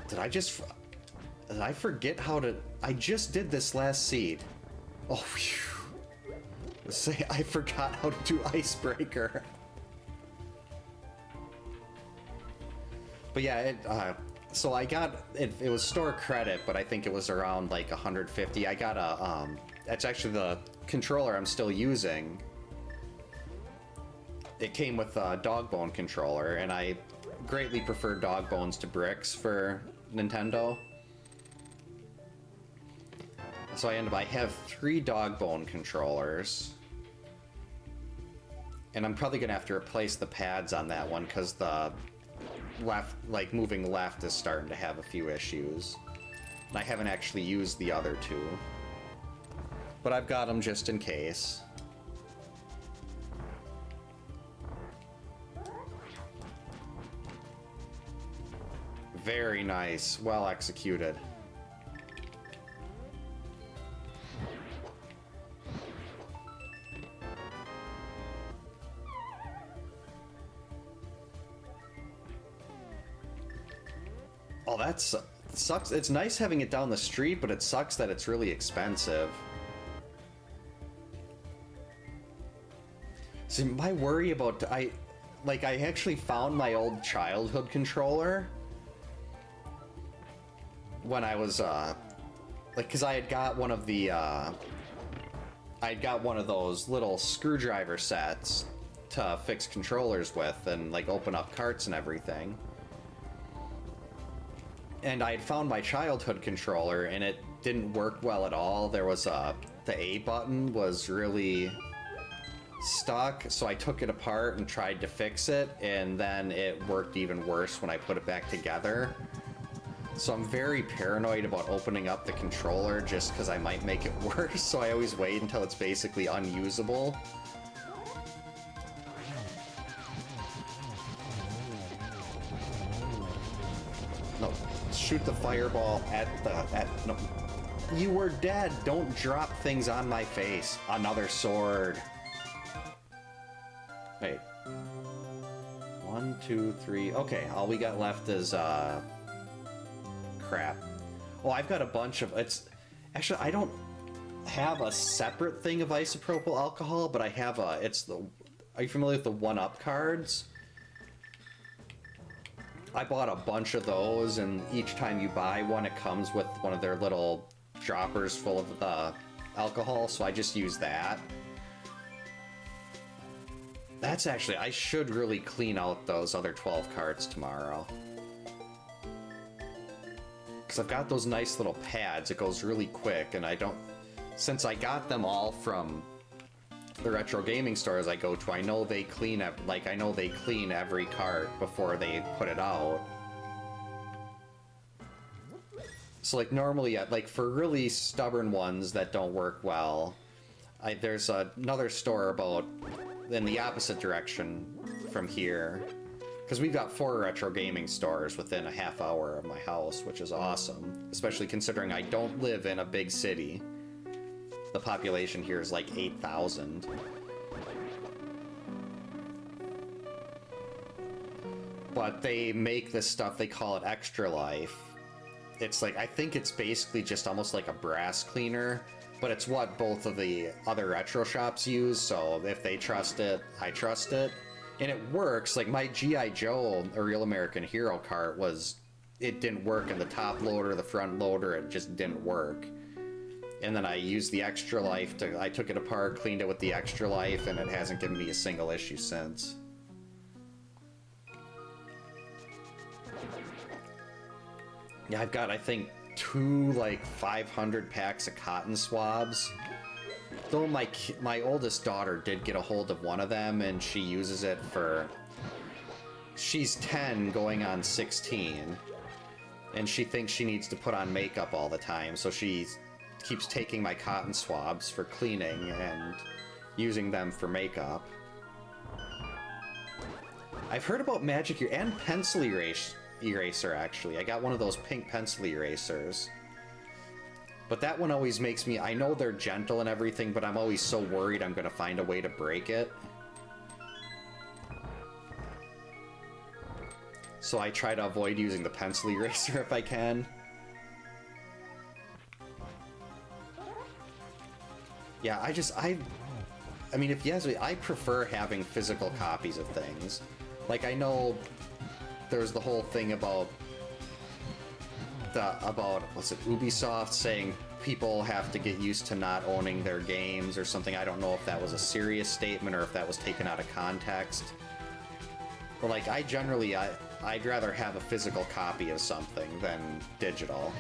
Did I forget how to? I just did this last seed. Oh, phew. Say I forgot how to do Icebreaker. But yeah, so I got it. It was store credit, but I think it was around like 150. I got a that's actually the controller I'm still using. It came with a dog bone controller, and I greatly prefer dog bones to bricks for Nintendo. So I have 3 dog bone controllers. And I'm probably gonna have to replace the pads on that one because the left, like moving left, is starting to have a few issues. And I haven't actually used the other 2. But I've got them just in case. Very nice. Well executed. Oh, that sucks. It's nice having it down the street, but it sucks that it's really expensive. See, my worry about... I actually found my old childhood controller when I was, because I had got one of the, I had got one of those little screwdriver sets to fix controllers with and, like, open up carts and everything. And I had found my childhood controller, and it didn't work well at all. There was the A button was really stuck, so I took it apart and tried to fix it, and then it worked even worse when I put it back together. So I'm very paranoid about opening up the controller just because I might make it worse, so I always wait until it's basically unusable. No, shoot the fireball no. You were dead! Don't drop things on my face. Another sword. Wait. 1, 2, 3. Okay, all we got left is, crap. Oh, I've got a bunch of... Actually, I don't have a separate thing of isopropyl alcohol, but I have a... Are you familiar with the 1-Up cards? I bought a bunch of those, and each time you buy one, it comes with one of their little droppers full of the alcohol, so I just use that. That's actually... I should really clean out those other 12 cards tomorrow. Because I've got those nice little pads, it goes really quick, and I don't... Since I got them all from the retro gaming stores I go to, I know they clean up, I know they clean every cart before they put it out. So, normally, for really stubborn ones that don't work well, there's another store about in the opposite direction from here. Because we've got 4 retro gaming stores within a half hour of my house, which is awesome. Especially considering I don't live in a big city. The population here is like 8,000. But they make this stuff, they call it Extra Life. It's I think it's basically just almost like a brass cleaner. But it's what both of the other retro shops use, so if they trust it, I trust it. And it works. My G.I. Joe, A Real American Hero cart it didn't work in the top loader, the front loader, it just didn't work. And then I used the Extra Life I took it apart, cleaned it with the Extra Life, and it hasn't given me a single issue since. Yeah, I've got, I think, 2, 500 packs of cotton swabs. Though my oldest daughter did get a hold of one of them, and she uses it for... She's 10 going on 16, and she thinks she needs to put on makeup all the time, so she keeps taking my cotton swabs for cleaning and using them for makeup. I've heard about magic and pencil eraser, actually. I got one of those pink pencil erasers. But that one always makes me... I know they're gentle and everything, but I'm always so worried I'm going to find a way to break it. So I try to avoid using the pencil eraser if I can. Yeah, I mean, if you ask me, I prefer having physical copies of things. I know there's the whole thing about what's it, Ubisoft saying people have to get used to not owning their games or something. I don't know if that was a serious statement or if that was taken out of context. But I generally, I'd rather have a physical copy of something than digital.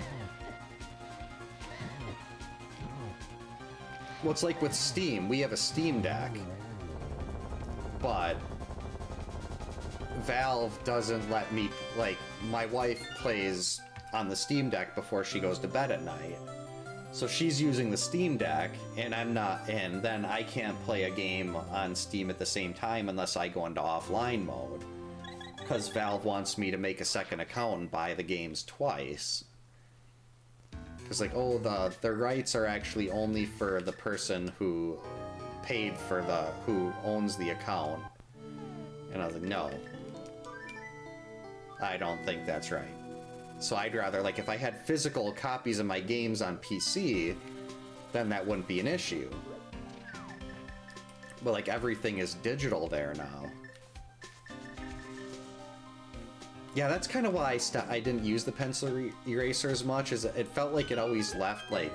Well, it's like with Steam. We have a Steam Deck, but Valve doesn't let me, like, my wife plays on the Steam Deck before she goes to bed at night. So she's using the Steam Deck, and I'm not, and then I can't play a game on Steam at the same time unless I go into offline mode. Because Valve wants me to make a second account and buy the games twice. Because, like, oh, the rights are actually only for the person who paid for who owns the account. And I was like, no. I don't think that's right. So I'd rather, like, if I had physical copies of my games on PC, then that wouldn't be an issue. But, like, everything is digital there now. Yeah, that's kind of why I didn't use the pencil eraser as much, is it felt like it always left, like,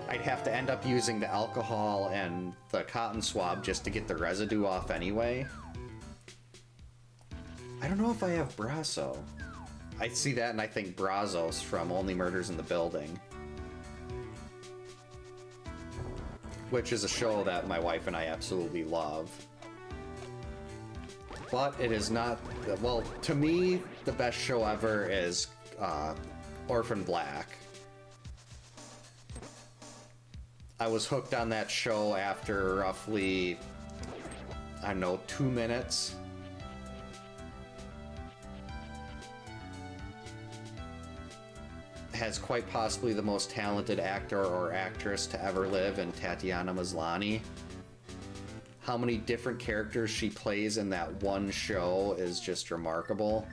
I'd have to end up using the alcohol and the cotton swab just to get the residue off anyway. I don't know if I have Brasso. I see that and I think Brazos from Only Murders in the Building. Which is a show that my wife and I absolutely love. But it is not, well, to me, the best show ever is Orphan Black. I was hooked on that show after roughly, I don't know, 2 minutes. Has quite possibly the most talented actor or actress to ever live in Tatiana Maslany. How many different characters she plays in that one show is just remarkable.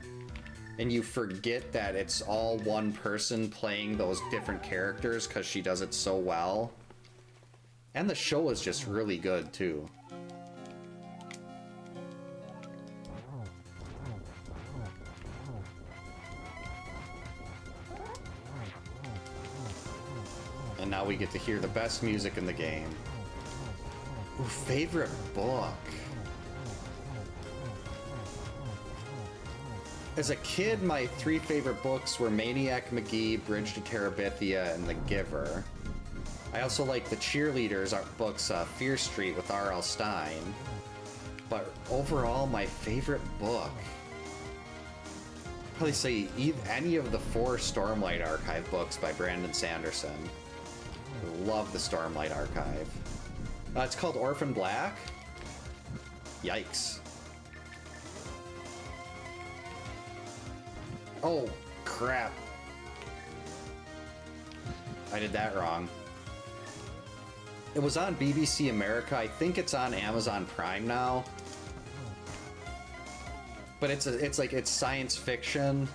And you forget that it's all one person playing those different characters because she does it so well. And the show is just really good too. And now we get to hear the best music in the game. Ooh, favorite book. As a kid, my 3 favorite books were Maniac McGee, Bridge to Terabithia, and The Giver. I also like the Cheerleaders books, Fear Street with R.L. Stine. But overall, my favorite book, probably say any of the 4 Stormlight Archive books by Brandon Sanderson. Love the Stormlight Archive. It's called Orphan Black. Yikes. Oh, crap. I did that wrong. It was on BBC America. I think it's on Amazon Prime now. But it's science fiction.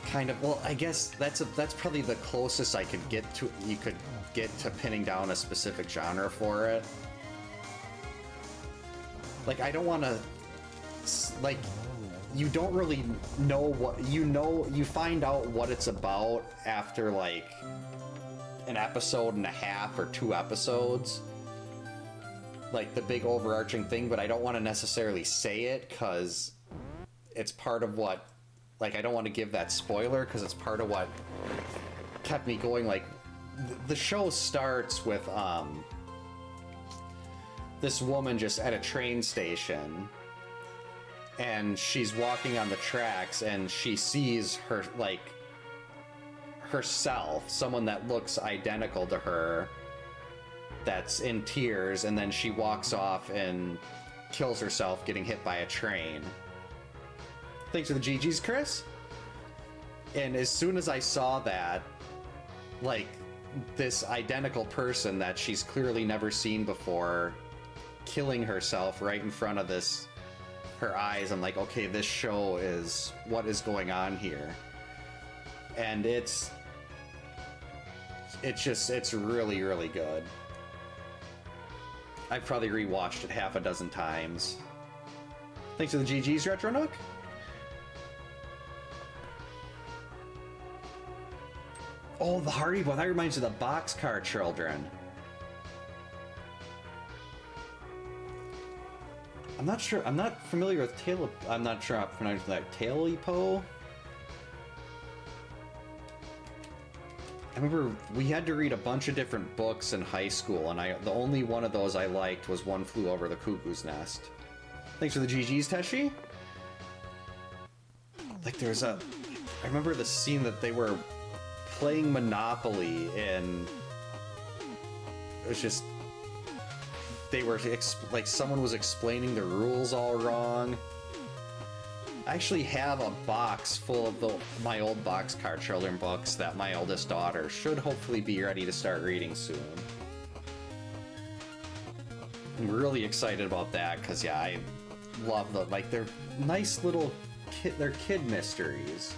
Kind of, well, I guess that's probably the closest I could get to, you could get to pinning down a specific genre for it. Like, I don't want to, like, you don't really know what, you find out what it's about after, like, an episode and a half or 2 episodes. Like, the big overarching thing, but I don't want to necessarily say it, because it's part of what, like, I don't want to give that spoiler, because it's part of what kept me going. Like, the show starts with, this woman just at a train station, and she's walking on the tracks, and she sees her, like, herself, someone that looks identical to her, that's in tears, and then she walks off and kills herself getting hit by a train. Thanks for the GGs, Chris. And as soon as I saw that, like, this identical person that she's clearly never seen before killing herself right in front of her eyes, I'm like, okay, this show is what is going on here. And it's really, really good. I've probably rewatched it half a dozen times. Thanks for the GGs, Retro Nook. Oh, the Hardy Boy. That reminds me of the Boxcar Children. I'm not sure. I'm not familiar with Tail. I'm not sure how to pronounce that. Tailipo. I remember we had to read a bunch of different books in high school, and the only one of those I liked was One Flew Over the Cuckoo's Nest. Thanks for the GGs, Teshi. Like there's a, I remember the scene that they were playing Monopoly, and it was just, they were like someone was explaining the rules all wrong. I actually have a box full of my old Boxcar Children books that my oldest daughter should hopefully be ready to start reading soon. I'm really excited about that because yeah, I love they're nice little they're kid mysteries.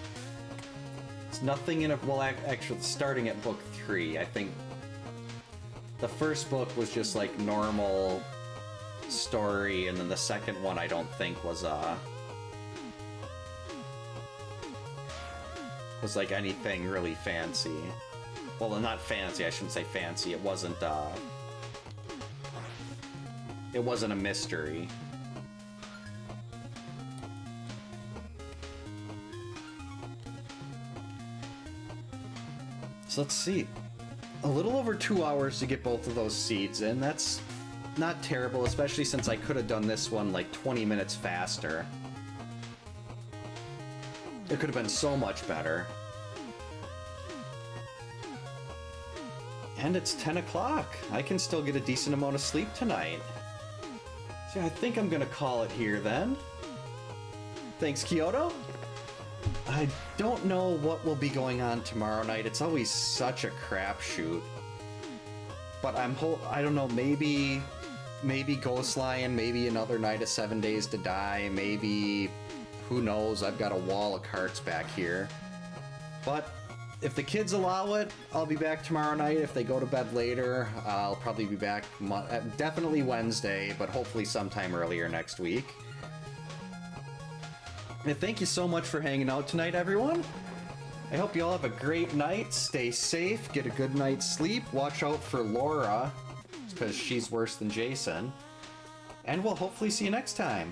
It's nothing in a, well actually starting at book 3, I think the first book was just like normal story, and then the second one I don't think was like anything really fancy. Well, not fancy, I shouldn't say fancy. It wasn't a mystery. So let's see. A little over 2 hours to get both of those seeds in. That's not terrible, especially since I could have done this one like 20 minutes faster. It could have been so much better. And it's 10 o'clock. I can still get a decent amount of sleep tonight. So I think I'm gonna call it here then. Thanks, Kyoto. I don't know what will be going on tomorrow night. It's always such a crapshoot. But I don't know, maybe Ghost Lion, maybe another night of 7 Days to Die, maybe, who knows, I've got a wall of carts back here. But if the kids allow it, I'll be back tomorrow night. If they go to bed later, I'll probably be back definitely Wednesday, but hopefully sometime earlier next week. And thank you so much for hanging out tonight, everyone. I hope you all have a great night. Stay safe, get a good night's sleep. Watch out for Laura, because she's worse than Jason. And we'll hopefully see you next time.